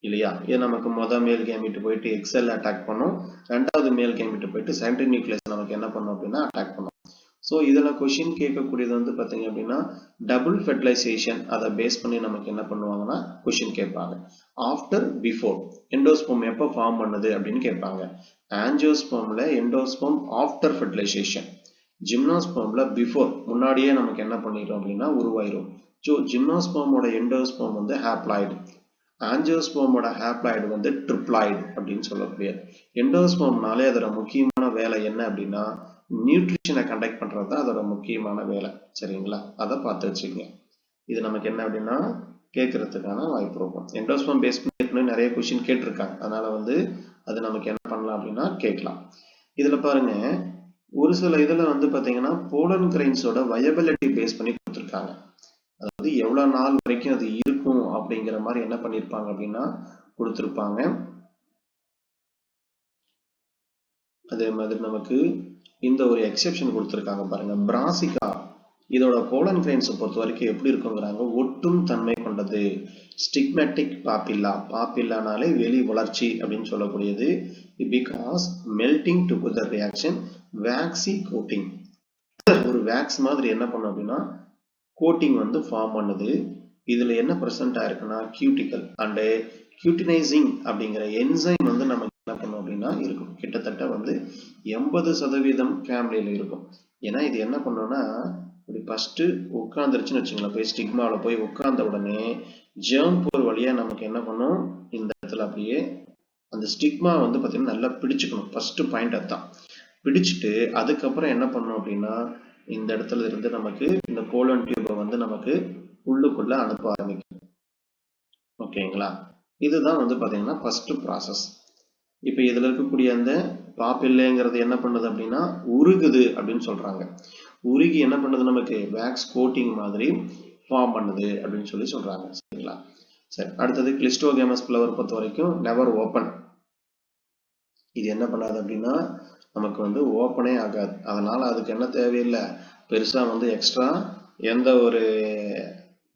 இல்லையா? இது நமக்கு மேல் கேமிட் போயிட்டு எக்ஸெல் அட்டாக் பண்ணும். ரெண்டாவது மேல் கேமிட் போயிட்டு சென்ட்ரல் நியூக்ளியஸ் நமக்கு என்ன பண்ணும் அப்படின்னா அட்டாக் பண்ணும். ஸோ இதுல கொஸ்டின் கேட்கக்கூடியது வந்து பார்த்தீங்க அப்படின்னா டபுள் ஃபெர்டிலைசேஷன் அதை பேஸ் பண்ணி நமக்கு என்ன பண்ணுவாங்கன்னா கொஸ்டின் கேட்பாங்க. ஆஃப்டர் பிஃபோர் எண்டோஸ்போம் எப்போ ஃபார்ம் பண்ணுது அப்படின்னு கேட்பாங்க. ஆஞ்சியோஸ்போம்ல எண்டோஸ்போம் ஆஃப்டர் ஃபெர்டிலைசேஷன், ஜிம்னோஸ்போம்ல பிஃபோர் முன்னாடியே நமக்கு என்ன பண்ணிடும் அப்படின்னா உருவாயிரும். ஸோ ஜிம்னோஸ்போமோட எண்டோஸ்போம் வந்து ஹாப்ளாய்டு, ஆஞ்சியோஸ்போமோட ஹாப்ளாய்டு வந்து ட்ரிப்ளாய்டு அப்படின்னு சொல்லக்கூடியது. எண்டோஸ்போம்னாலே அதோட முக்கியமான வேலை என்ன அப்படின்னா நியூட்ரிஷனை கண்டக்ட் பண்றது தான் அதோட முக்கியமான வேலை. சரிங்களா, அதை பார்த்து வச்சுக்கோங்க. இது நமக்கு என்ன அப்படின்னா கேட்கறதுக்கான வாய்ப்பு இருக்கும். எண்டோஸ்பர்ம் பேஸ் பண்ணி நிறைய கொஸ்டின் கேட்டிருக்காங்க. அதனால வந்து அது நமக்கு என்ன பண்ணலாம் அப்படின்னா கேட்கலாம். இதுல பாருங்க, ஒரு சில இதுல வந்து பாத்தீங்கன்னா போலன் கிரைன்ஸோட வயபிலிட்டி பேஸ் பண்ணி கொடுத்துருக்காங்க. அதாவது எவ்வளவு நாள் வரைக்கும் அது இருக்கும் அப்படிங்கிற மாதிரி என்ன பண்ணிருப்பாங்க அப்படின்னா கொடுத்துருப்பாங்க. அதே மாதிரி நமக்கு இந்த ஒரு எக்ஸெப்ஷன் கொடுத்துருக்காங்க பாருங்க. பிராசிகா இதோட போலன் கிரைன்ஸை பொறுத்த வரைக்கும் எப்படி இருக்குங்கிறாங்க, ஒட்டும் தன்மை கொண்டது. ஸ்டிக்மேட்டிக் பாப்பில்லா, பாப்பில்லானாலே வெளி வளர்ச்சி அப்படின்னு சொல்லக்கூடியது. Because melting together reaction waxy coating, ஒரு வேக்ஸ் மாதிரி என்ன பண்ணும் அப்படின்னா கோட்டிங் வந்து ஃபார்ம் பண்ணுது. இதுல என்ன பிரசன்ட் ஆயிருக்குன்னா கியூட்டிக்கல் அண்ட் கியூட்டினைசிங் அப்படிங்கிற என்சைம் வந்து நமக்கு என்ன பண்ணும் அப்படின்னா இருக்கும். கிட்டத்தட்ட வந்து 80% ஃபேமிலியில இருக்கும். ஏன்னா இது என்ன பண்ணோம்னா இப்படி ஃபர்ஸ்ட் உட்காந்துருச்சுன்னு வச்சுங்களேன், போய் ஸ்டிக்மால போய் உட்கார்ந்த உடனே ஜெர்ம் போர் வழியா நமக்கு என்ன பண்ணும், இந்த இடத்துல அப்படியே அந்த ஸ்டிக்மா வந்து பார்த்தீங்கன்னா நல்லா பிடிச்சுக்கணும். ஃபர்ஸ்ட் பாயிண்ட் அதுதான். பிடிச்சிட்டு அதுக்கப்புறம் என்ன பண்ணும் அப்படின்னா இந்த இடத்துல இருந்து நமக்கு இந்த போலன் டியூபை வந்து நமக்கு உள்ளுக்குள்ள அனுப்ப ஆரம்பிக்கும். ஓகேங்களா, இதுதான் வந்து பார்த்தீங்கன்னா ஃபர்ஸ்ட் ப்ராசஸ். இப்போ இதுல இருக்கக்கூடிய அந்த பாப்பில்லைங்கிறது என்ன பண்ணுது அப்படின்னா உருகுது அப்படின்னு சொல்றாங்க. உருகி என்ன பண்ணுது, நமக்கு வேக்ஸ் கோட்டிங் மாதிரி ஃபார்ம் பண்ணுது அப்படின்னு சொல்லி சொல்றாங்க. சரிங்களா, சரி. அடுத்தது கிளிஸ்டோகேமஸ் ஃப்ளவர் பொறுத்த வரைக்கும் நெவர் ஓப்பன். இது என்ன பண்ணாது அப்படின்னா நமக்கு வந்து ஓப்பனே ஆகாது. அதனால அதுக்கு என்ன தேவையில்லை, பெருசா வந்து எக்ஸ்ட்ரா எந்த ஒரு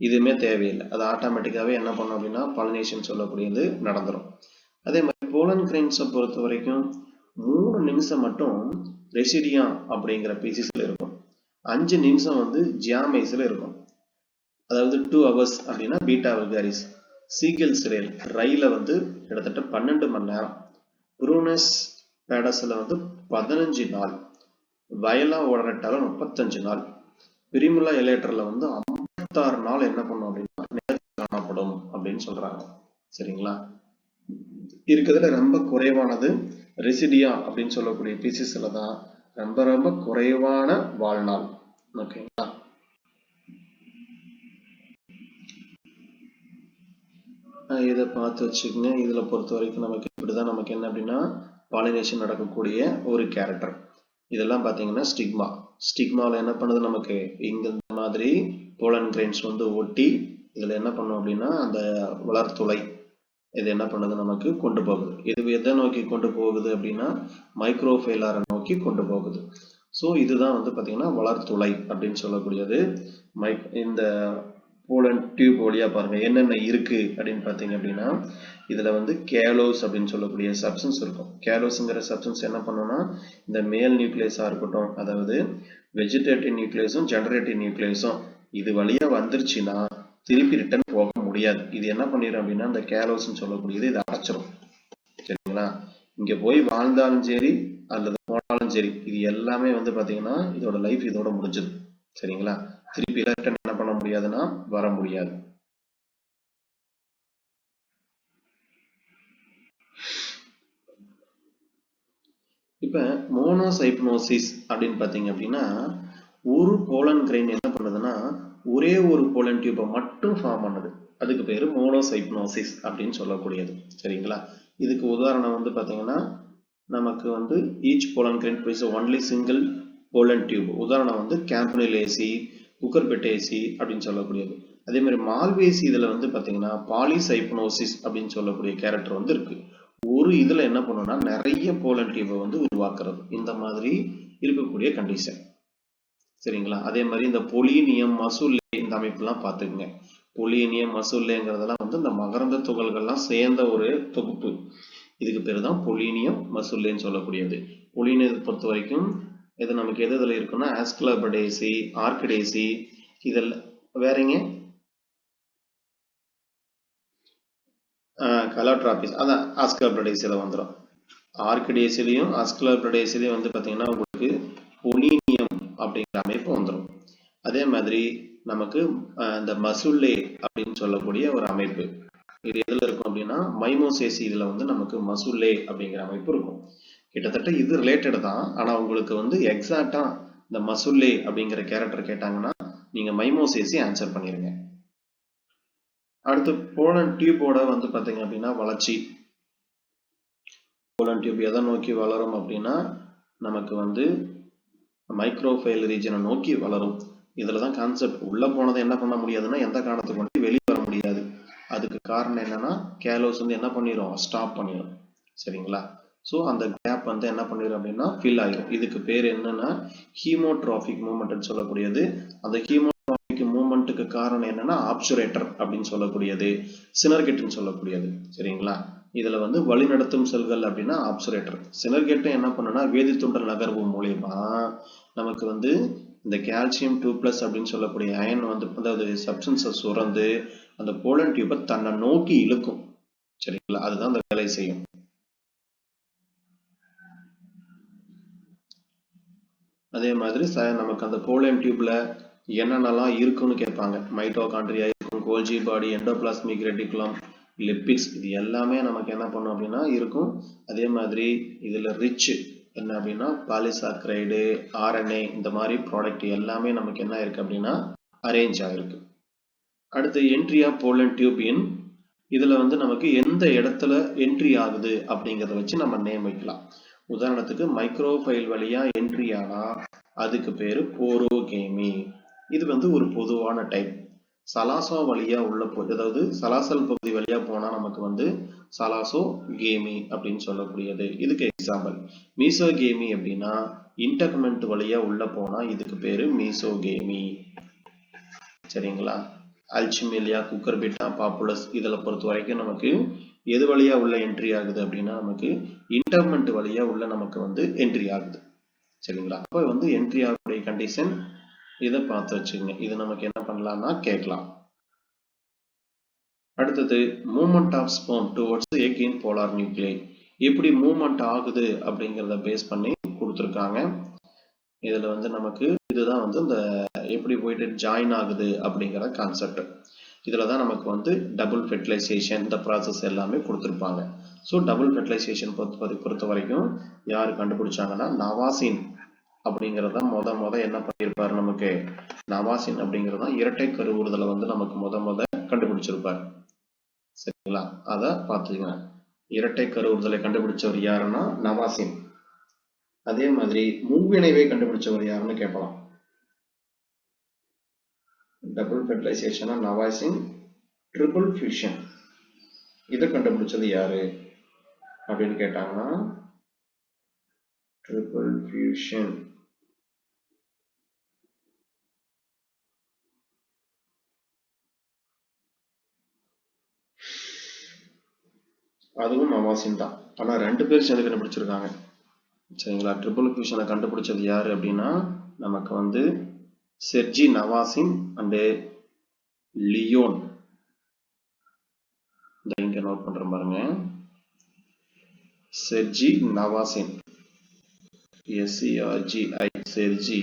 இதுவுமே தேவையில்லை. அது ஆட்டோமேட்டிக்காவே என்ன பண்ணும் அப்படின்னா பாலினேஷன் சொல்லக்கூடியது நடந்துடும். அதே மாதிரி போலன் கிரைன்ஸை பொறுத்த வரைக்கும் 3 நிமிஷம் மட்டும் ரெசிடியா அப்படிங்கிற பீசிஸ்ல இருக்கும். 5 நிமிஷம் வந்து ஜியாமைஸ்ல இருக்கும். அதாவது 2 hours அப்படின்னா பீட்டா வல்காரிஸ். சீகல்ஸ் ரேல் ரயில வந்து கிட்டத்தட்ட 12 மணி நேரம். ப்ரூனஸ் பேடஸ்ல வந்து 15 நாள். வயலா ஓடரட்டால 35 நாள். பிரிமுலா எலேட்டர்ல வந்து 56 நாள் என்ன பண்ணும் அப்படின்னா காணப்படும் அப்படின்னு சொல்றாங்க. சரிங்களா, இருக்கிறதுல ரொம்ப குறைவானது ரெசிடியா அப்படின்னு சொல்லக்கூடிய பீசிஸ்ல தான் ரொம்ப ரொம்ப குறைவான வாழ்நாள். ஓகேங்களா, இதை பார்த்து வச்சுக்கோங்க. இதுல பொறுத்த வரைக்கும் நமக்கு இப்படிதான் நமக்கு என்ன அப்படின்னா பாலினேஷன் நடக்கக்கூடிய ஒரு கேரக்டர். இதெல்லாம் பாத்தீங்கன்னா ஸ்டிக்மா. ஸ்டிக்மாவில் என்ன பண்ணுது, நமக்கு இங்க இந்த மாதிரி போலன் கிரைன்ஸ் வந்து ஒட்டி இதுல என்ன பண்ணும் அப்படின்னா அந்த வளர்த்துளை இது என்ன பண்ணுது, நமக்கு கொண்டு போகுது. இது எதை நோக்கி கொண்டு போகுது அப்படின்னா மைக்ரோஃபைலாரை நோக்கி கொண்டு போகுது. ஸோ இதுதான் வந்து பார்த்தீங்கன்னா வளர்த்துளை அப்படின்னு சொல்லக்கூடியது. இந்த போலன் டியூப் வழியா பாருங்க என்னென்ன இருக்கு அப்படின்னு பார்த்தீங்க அப்படின்னா இதுல வந்து கேலோஸ் அப்படின்னு சொல்லக்கூடிய சப்ஸ்டன்ஸ் இருக்கும். கேலோஸ்ங்கிற சப்ஸ்டன்ஸ் என்ன பண்ணும்னா இந்த மேல் நியூக்ளியஸா இருக்கட்டும், அதாவது வெஜிடேட்டிவ் நியூக்ளியஸும் ஜெனரேட்டிவ் நியூக்ளியஸும் இது வழியா வந்துருச்சுன்னா திருப்பி ரிட்டர்ன் போக முடியாது. இது என்ன பண்ணிடும் அப்படின்னா இந்த கேலோஸ்ன்னு சொல்லக்கூடியது இதை அடைச்சிடும். சரிங்களா, இங்க போய் வாழ்ந்தாலும் சரி அல்லது போனாலும் சரி இது எல்லாமே வந்து பாத்தீங்கன்னா இதோட லைஃப் இதோட முடிஞ்சது. சரிங்களா, திருப்பி ரிட்டர்ன் என்ன பண்ண முடியாதுன்னா வர முடியாது. இப்ப மோனோசைப்னோசிஸ் அப்படின்னு பாத்தீங்க அப்படின்னா ஒரு போலன் கிரைன் என்ன பண்ணுதுன்னா ஒரே ஒரு போலன் டியூபை மட்டும் ஃபார்ம் பண்ணுது. அதுக்கு பேரு மோனோசைப்னோசிஸ் அப்படின்னு சொல்லக்கூடியது. சரிங்களா, இதுக்கு உதாரணம் வந்து பாத்தீங்கன்னா நமக்கு வந்து each pollen grain produce only single pollen tube. உதாரணம் வந்து கேம்பனிலேசி, குக்கர்பெட்டேசி அப்படின்னு சொல்லக்கூடியது. அதே மாதிரி மால்வேசி இதுல வந்து பாத்தீங்கன்னா பாலிசைப்னோசிஸ் அப்படின்னு சொல்லக்கூடிய கேரக்டர் வந்து இருக்கு. ஒரு இதுல என்ன பண்ணும்னா நிறைய போலன் டியூபை வந்து உருவாக்குறது. இந்த மாதிரி இருக்கக்கூடிய கண்டிஷன். சரிங்களா, அதே மாதிரி இந்த பொலினியம் மசூல்லே இந்த அமைப்புலாம் பார்த்துக்குங்க. பொலினியம் மசூல்லேங்கிறதெல்லாம் வந்து இந்த மகரந்த துகள்கள்லாம் சேர்ந்த ஒரு தொகுப்பு. இதுக்கு பேர் தான் பொலினியம் மசூல்லேன்னு சொல்லக்கூடியது. பொலினியத்தை பொறுத்த வரைக்கும் இது நமக்கு எது இதில் இருக்குன்னா ஆஸ்குலோபிடேசி, ஆர்கிடேசி, இதெல்லாம் வேறங்க கலோட்ராபிஸ், அதான் ஆஸ்குலோபிடேசியில் வந்துடும். ஆர்கிடேசிலையும் ஆஸ்குலோபிடேசிலையும் வந்து பார்த்தீங்கன்னா உங்களுக்கு பொலினியம் அப்படிங்கிற அமைப்பு வந்துடும். அதே மாதிரி நமக்கு இந்த மசூல்லே அப்படின்னு சொல்லக்கூடிய ஒரு அமைப்பு இது எதுல இருக்கும் அப்படின்னா மைமோசேசி இதுல வந்து நமக்கு மசூல்லே அப்படிங்கிற அமைப்பு இருக்கும். கிட்டத்தட்ட இது ரிலேட்டட் தான். ஆனா உங்களுக்கு வந்து எக்ஸாக்டா இந்த மசுல்லே அப்படிங்கிற கேரக்டர் கேட்டாங்கன்னா நீங்க மைமோசேசி ஆன்சர் பண்ணிருங்க. அடுத்து போலன் டியூபோட வந்து பாத்தீங்க அப்படின்னா வளர்ச்சி. போலன் டியூப் எதை நோக்கி வளரும் அப்படின்னா நமக்கு வந்து மைக்ரோஃபைல் ரீஜனை நோக்கி வளரும். இதுலதான் கான்செப்ட். உள்ள போனதை என்ன பண்ண முடியாதுன்னா எந்த காரணத்தை கொண்டு வெளியே வர முடியாது. அதுக்கு காரணம் என்னன்னா கேலோஸ் வந்து என்ன பண்ணிடும், ஸ்டாப் பண்ணிடும். சரிங்களா? ஸோ அந்த கேப் வந்து என்ன பண்ணிடும் அப்படின்னா ஃபில் ஆகிடும். இதுக்கு பேர் என்னன்னா ஹீமோட்ராபிக் மூவ்மெண்ட் சொல்லக்கூடியது. அந்த ஹீமோட்ராபிக் மூவ்மெண்ட்டுக்கு காரணம் என்னன்னா ஆப்சுரேட்டர் அப்படின்னு சொல்லக்கூடியது, சினர்கெட்னு சொல்லக்கூடியது. சரிங்களா? இதுல வந்து வழிநடத்தும் செல்கள் அப்படின்னா ஆப்சுரேட்டர். சினர்கெட் என்ன பண்ணுன்னா வேதி தூண்டல் நகர்வு மூலியமா நமக்கு வந்து இந்த கால்சியம் 2+ அப்படின்னு சொல்லக்கூடிய அயன் வந்து அதாவது சப்ஸ்டன்ஸை சுரந்து அந்த போலன் டியூபை தன்னை நோக்கி இழுக்கும். சரிங்களா? அதுதான் அந்த வேலை செய்யும். அதே மாதிரி நமக்கு அந்த போலன் டியூப்ல என்னென்னலாம் இருக்குன்னு கேட்பாங்க. மைட்டோகாண்ட்ரியா இருக்கும், கோல்ஜி பாடி, எண்டோபிளாஸ்மிக் ரெட்டிகுலம், லிப்பிட்ஸ், இது எல்லாமே நமக்கு என்ன பண்ணும் அப்படின்னா இருக்கும். அதே மாதிரி இதுல ரிச் என்ன அப்படின்னா பாலிசாக்கரைடு, ஆர்என்ஏ, இந்த மாதிரி ப்ராடக்ட் எல்லாமே நமக்கு என்ன இருக்கு அப்படின்னா அரேஞ்ச் ஆகிருக்கு. அடுத்து entry of pollen tube in. இதுல வந்து நமக்கு எந்த இடத்துல என்ட்ரி ஆகுது அப்படிங்கிறத வச்சு நம்ம நேம் வைக்கலாம். உதாரணத்துக்கு மைக்ரோஃபைல் வழியா என்ட்ரி ஆனா அதுக்கு பேரு போரோகேமி. இது வந்து ஒரு பொதுவான டைப். சலாசோ வழியா உள்ள அதாவது சலாசல் பகுதி வழியா போனா நமக்கு வந்து சலாசோ கேமி அப்படின்னு சொல்லக்கூடியது. இதுக்கு எக்ஸாம்பிள். மீசோகேமி அப்படின்னா இன்டர்மெண்ட் வழியா உள்ள போனா இதுக்கு பேரு மீசோகேமி. சரிங்களா? அல்சிமேலியா, குக்கர்பிட்டா, பாப்புலஸ் இதுல பொறுத்த வரைக்கும் நமக்கு எது வழியா உள்ள என்ட்ரி ஆகுது அப்படின்னா நமக்கு இன்டர்மெண்ட் வழியா உள்ள நமக்கு வந்து என்ட்ரி ஆகுது. சரிங்களா? அப்ப வந்து என்ட்ரி ஆகக்கூடிய கண்டிஷன் இதை பார்த்து வச்சுக்கோங்க. இது நமக்கு என்ன பண்ணலாம்னா கேட்கலாம். அடுத்தது movement of sperm towards egg in polar nuclei. எப்படி மூவ்மெண்ட் ஆகுது அப்படிங்கிறத பேஸ் பண்ணி கொடுத்துருக்காங்க. இதுல வந்து நமக்கு இதுதான் வந்து இந்த எப்படி போயிட்டு ஜாயின் ஆகுது அப்படிங்கிற கான்செப்ட். இதுல தான் நமக்கு வந்து டபுள் ஃபெர்டிலைசேஷன் இந்த ப்ராசஸ் எல்லாமே கொடுத்துருப்பாங்க. ஸோ டபுள் ஃபெர்டிலைசேஷன் பொறுத்த வரைக்கும் யார் கண்டுபிடிச்சாங்கன்னா நவாசின் அப்படிங்கிறத முத என்ன பண்ணியிருப்பாரு நமக்கு. நவாசின் அப்படிங்கிறத இரட்டை கருவுறுதலை வந்து நமக்கு முத கண்டுபிடிச்சிருப்பார். சரிங்களா? அதை பார்த்துக்கங்க. இரட்டை கருவுறுதலை கண்டுபிடிச்சவர் யாருன்னா நவாசின். அதே மாதிரி முன்வினைவை கண்டுபிடிச்சவர் யாருன்னு கேட்கலாம். டபுள் ஃபெர்டிலைசேஷனா நவாசின், ட்ரிபிள் ஃபியூஷன் இதை கண்டுபிடிச்சது யாரு அப்படின்னு கேட்டாங்கன்னா ட்ரிபிள் ஃபியூஷன் அதுவும் நவாசின் தான். ஆனா 2 பேர் சேர்ந்து கண்டுபிடிச்சிருக்காங்க. சரிங்களா? ட்ரிபிள் ஃபியூஷனை கண்டுபிடிச்சது யாரு அப்படின்னா நமக்கு வந்து செர்ஜி நவாசின் அண்ட் லியோன். இங்க நோட் பண்றேன் பாருங்க. Sergei Nawaschin, SERGI, Sergei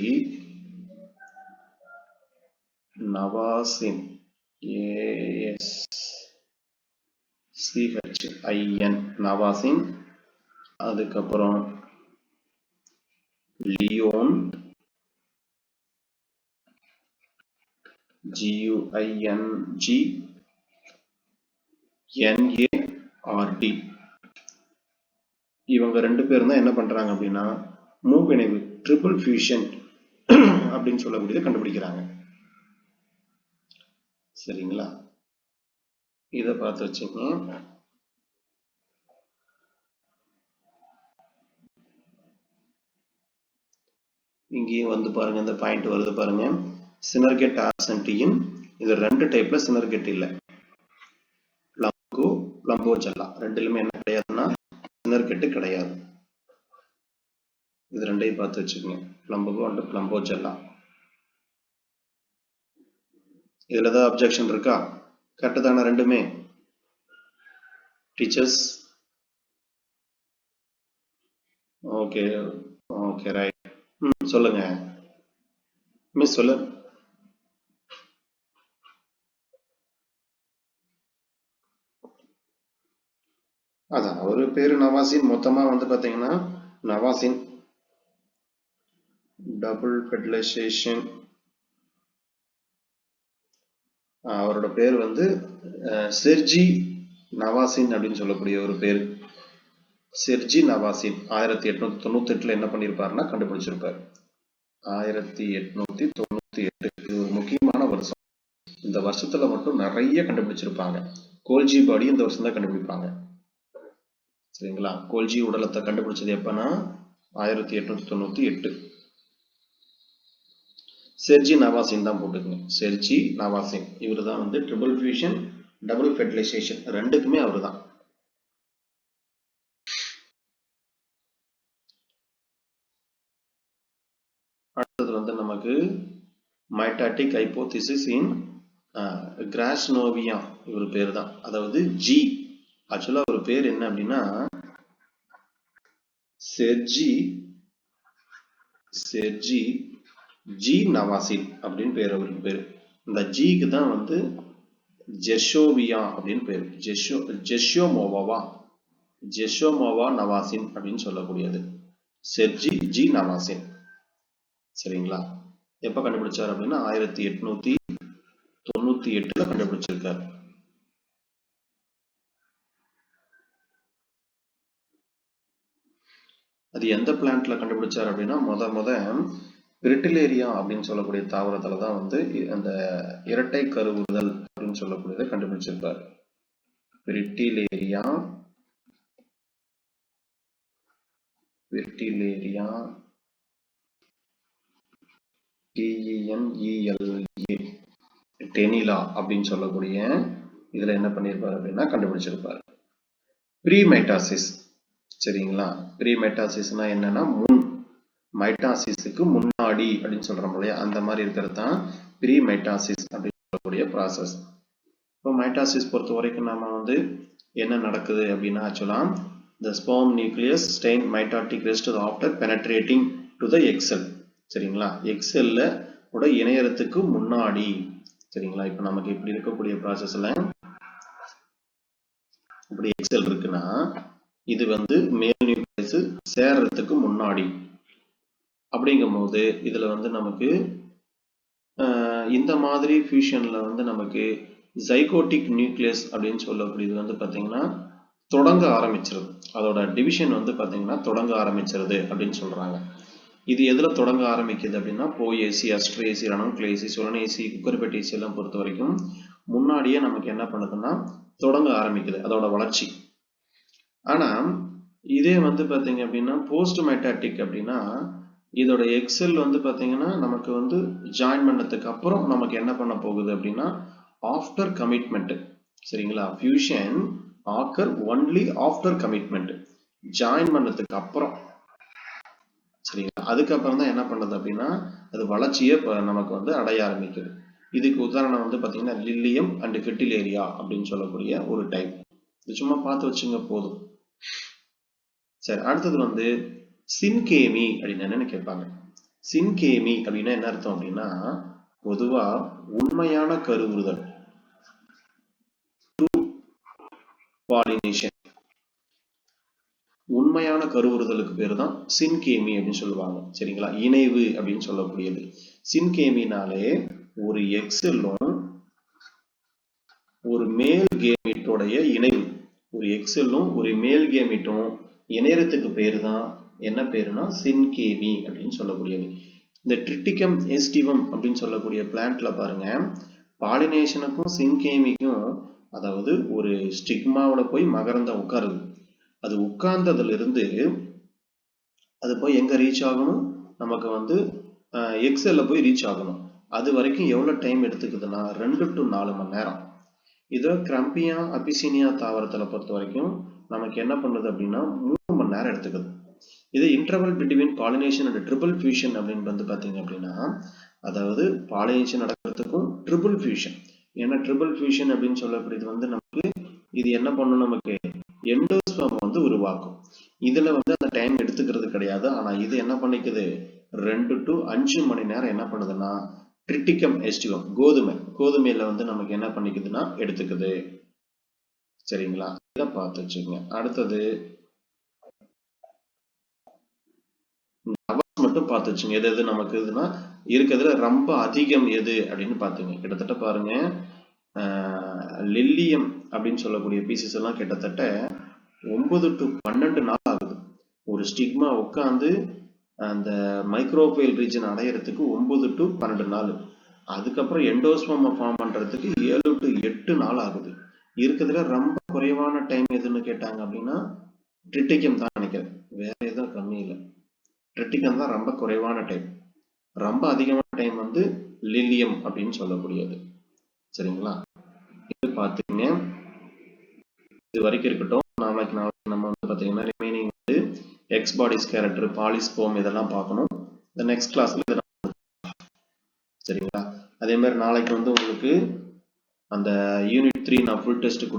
Nawaschin, ASCHIN Nawaschin. அதுக்கப்புறம் லியோன், GUINGNARD. இவங்க 2 பேரும் தான் என்ன பண்றாங்க அப்படின்னா மூவிணைவு ட்ரிபிள் ஃபியூஷன் அப்படின்னு சொல்லக்கூடியதை கண்டுபிடிக்கிறாங்க. சரிங்களா? இதை பார்த்து வச்சுங்க. இங்கேயும் வந்து பாருங்க இந்த பாயிண்ட் வருது பாருங்க. சினர்கெட் ஆப்சன்டியின். இது 2 டைப்ல சினர்கெட் இல்லை. பிளம்போ, பிளம்போஜெல்லா ரெண்டுலுமே என்ன கிடையாதுன்னா சினர்கெட் கிடையாது. இது 2ஐயும் பார்த்து வச்சுக்கோங்க. பிளம்போ அண்ட் பிளம்போஜெல்லா. இதுல ஏதாவது அப்ஜெக்ஷன் இருக்கா? கரெக்ட் தானே ரெண்டுமே? Teachers okay okay right. சொல்லுங்க மிஸ். சொல்லு. அதான் ஒரு பேரு நவாசின். மொத்தமா வந்து பாத்தீங்கன்னா நவாசின் டபுள் ஃபெர்டிலைசேஷன். அவரோட பேர் வந்து செர்ஜி நவாசின் அப்படின்னு சொல்லக்கூடிய ஒரு பேர். செர்ஜி நவாசின் 1898 என்ன பண்ணிருப்பாருன்னா கண்டுபிடிச்சிருப்பார். 1898 இது ஒரு முக்கியமான வருஷம். இந்த வருஷத்துல மட்டும் நிறைய கண்டுபிடிச்சிருப்பாங்க. கோல்ஜி பாடி இந்த வருஷம் தான் கண்டுபிடிப்பாங்க. சரிங்களா? கோல்ஜி உடலத்தை கண்டுபிடிச்சது எப்பன்னா 1898. செர்ஜி நவாசின் தான் போட்டுக்கங்க. செர்ஜி நவாசின் இவர் தான் வந்து ட்ரிபிள் ஃபியூஷன் டபுள் ஃபெர்டிலைசேஷன் ரெண்டுக்குமே அவர் தான். அடுத்தது வந்து நமக்கு மைட்டாட்டிக் ஹைபோதிசிஸ் இன் கிராஸ்னோவியா இவர் பேர் தான். அதாவது ஜி ஆக்சுவலா ஒரு பேர் என்ன அப்படின்னா செர்ஜி ஜி நவாசின் அப்படின்னு பேர். அவருக்கு பேரு இந்த ஜிக்கு தான் வந்து ஜெஷோவியா அப்படின்னு பேரு. ஜெஷோமோவா நவாசின் அப்படின்னு சொல்லக்கூடியது செர்ஜி ஜி நவாசின். சரிங்களா? எப்ப கண்டுபிடிச்சார் அப்படின்னா 1898 கண்டுபிடிச்சிருக்காரு. அது எந்த பிளான்ட்ல கண்டுபிடிச்சார் அப்படின்னா முத பிரிட்டிலேரியா அப்படின்னு சொல்லக்கூடிய தாவரத்துல தான் வந்து அந்த இரட்டை கருவுறுதல் அப்படின்னு சொல்லக்கூடியதை கண்டுபிடிச்சிருப்பார். பிரிட்டிலேரியா டெனிலா அப்படின்னு சொல்லக்கூடிய இதுல என்ன பண்ணிருப்பாரு அப்படின்னா கண்டுபிடிச்சிருப்பாரு. ப்ரீமைட்டாசிஸ். சரிங்களா? ப்ரீமைட்டாசிஸ்னா என்னன்னா முன் மைட்டாசிஸுக்கு முன்னாடி அப்படின்னு சொல்றோம் இல்லையா, அந்த மாதிரி இருக்கிறது தான் ப்ரீமைட்டாசிஸ் அப்படின்னு சொல்லக்கூடிய ப்ராசஸ். இப்போ மைட்டாசிஸ் பொறுத்த வரைக்கும் நாம வந்து என்ன நடக்குது அப்படின்னா ஆக்சுவலா the sperm nucleus stain mitotic rest after penetrating to the egg cell. சரிங்களா? எக் செல்ல கூட இணையறதுக்கு முன்னாடி. சரிங்களா? இப்போ நமக்கு இப்படி இருக்கக்கூடிய ப்ராசஸ்ல இப்படி எக் செல் இருக்குன்னா இது வந்து மேல் நியூக்ளியஸ் சேர்றதுக்கு முன்னாடி. அப்படிங்கும் போது இதுல வந்து நமக்கு இந்த மாதிரி ஃபியூஷன்ல வந்து நமக்கு ஜைகோட்டிக் நியூக்ளியஸ் அப்படின்னு சொல்லக்கூடியது வந்து பாத்தீங்கன்னா தொடங்க ஆரம்பிச்சிருது. அதோட டிவிஷன் வந்து பாத்தீங்கன்னா தொடங்க ஆரம்பிச்சிருது அப்படின்னு சொல்றாங்க. இது எதுல தொடங்க ஆரம்பிக்குது அப்படின்னா போஏசி, அஸ்ட்ரேசி, ரனோக்ளேசி, சுலனேசி, குக்கர்பெட்டேசி எல்லாம் பொறுத்த வரைக்கும் முன்னாடியே நமக்கு என்ன பண்ணுதுன்னா தொடங்க ஆரம்பிக்குது அதோட வளர்ச்சி. ஆனா இதே வந்து பாத்தீங்க அப்படின்னா போஸ்ட் மைட்டாட்டிக் அப்படின்னா இதோட எக்ஸெல் வந்து பாத்தீங்கன்னா நமக்கு வந்து ஜாயின் பண்ணதுக்கு அப்புறம் நமக்கு என்ன பண்ண போகுது அப்படின்னா ஆஃப்டர் கமிட்மெண்ட். சரிங்களா? Fusion occur only after commitment. Join பண்ணதுக்கு அப்புறம். சரிங்களா? அதுக்கப்புறம் தான் என்ன பண்ணுது அப்படின்னா அது வளர்ச்சியை நமக்கு வந்து அடைய ஆரம்பிக்குது. இதுக்கு உதாரணம் வந்து பாத்தீங்கன்னா லில்லியம் அண்ட் ஃபிட்டிலேரியா அப்படின்னு சொல்லக்கூடிய ஒரு டைப். இது சும்மா பார்த்து வச்சுங்க போதும். சரி, அடுத்தது வந்து சின்கேமி அப்படின்னு என்னன்னு கேட்பாங்க. சின்கேமி அப்படின்னா என்ன அர்த்தம் அப்படின்னா பொதுவா உண்மையான கருவுறுதல் பாலினேஷன், உண்மையான கருவுறுதலுக்கு பேரு தான் சின்கேமி அப்படின்னு சொல்லுவாங்க. சரிங்களா? இணைவு அப்படின்னு சொல்லக்கூடியது. சின்கேமினாலே ஒரு எக்ஸெல்லும் ஒரு மேல் கேமிட்டோடைய இணைவு. ஒரு எக்ஸெல்லும் ஒரு மேல் கேமிட்டும் இணையறதுக்கு பேரு தான் என்ன பேருனா சின்கேமி அப்படின்னு சொல்லக்கூடியது. இந்த ட்ரிட்டிகம் எஸ்டிவம் அப்படின்னு சொல்லக்கூடிய பிளான்ட்ல பாருங்க பாலினேஷனுக்கும் சின்கேமிக்கும் அதாவது ஒரு ஸ்டிக்மாவோட போய் மகரந்தம் உட்காருது. அது உட்கார்ந்ததுல இருந்து அது போய் எங்க ரீச் ஆகணும், நமக்கு வந்து எக்ஸெல்ல போய் ரீச் ஆகணும். அது வரைக்கும் எவ்வளவு டைம் எடுத்துக்குதுன்னா 2 to 4 மணி நேரம். இதோ கிரம்பியா அபிசீனியா தாவரத்துல பொறுத்த வரைக்கும் நமக்கு என்ன பண்ணுது அப்படின்னா 3 மணி நேரம் எடுத்துக்குது. இது interval between pollination and triple fusion அப்படின்னு வந்து பாத்தீங்க அப்படின்னா அதாவது பாலினேஷன் நடக்கிறதுக்கும் ட்ரிபிள் ஃபியூஷன். ஏன்னா ட்ரிபிள் ஃபியூஷன் அப்படின்னு சொல்லக்கூடியது வந்து நமக்கு இது என்ன பண்ணும், நமக்கு எண்டோஸ்பெர்ம் வந்து உருவாக்கும். இதுல வந்து அந்த டைம் எடுத்துக்கிறது கிடையாது. ஆனா இது என்ன பண்ணிக்குது 2 to 5 மணி நேரம் என்ன பண்ணுதுன்னா ட்ரிட்டிகம் எஸ்டிவம் கோதுமையில வந்து நமக்கு என்ன பண்ணிக்குதுன்னா எடுத்துக்குது. சரிங்களா? இதை பார்த்து வச்சுக்கோங்க. அடுத்தது ஹவர்ஸ் மட்டும் பார்த்து வச்சுங்க. எது எது நமக்கு இதுனா இருக்கிறதுல ரொம்ப அதிகம் எது அப்படின்னு பார்த்துங்க. கிட்டத்தட்ட பாருங்க, லில்லியம் அப்படின்னு சொல்லக்கூடிய பீசஸ் எல்லாம் கிட்டத்தட்ட 9 to 12 நாள் ஆகுது. ஒரு ஸ்டிக்மா உட்காந்து அந்த மைக்ரோஃபைல் ரீஜன் அடையிறதுக்கு 9 to 12 நாள். அதுக்கப்புறம் எண்டோஸ்போமை ஃபார்ம் பண்றதுக்கு 7 to 8 நாள் ஆகுது. இருக்கிறதுல ரொம்ப குறைவான டைம் எதுன்னு கேட்டாங்க அப்படின்னா ட்ரிட்டிகம் தான் நினைக்கிறேன். வேற எதுவும் கம்மி இல்லை. ட்ரிட்டிகம் தான் ரொம்ப குறைவான டைம். ரொம்ப அதிகமான டைம் வந்து லில்லியம் அப்படின்னு சொல்லக்கூடியது. சரிங்களா? இது பார்த்துங்க. இது வரைக்கும் இருக்கட்டும். நாளைக்கு நம்ம வந்து பார்த்தீங்கன்னா ரிமைனிங் வந்து எக்ஸ் பாடிஸ் கேரக்டர், பாலிஸ்போம் இதெல்லாம் பார்க்கணும். இந்த நெக்ஸ்ட் கிளாஸ்ல சரிங்களா? அதே மாதிரி நாளைக்கு வந்து உங்களுக்கு அந்த யூனிட் 3 நான் ஃபுல் டெஸ்ட் கொடுத்து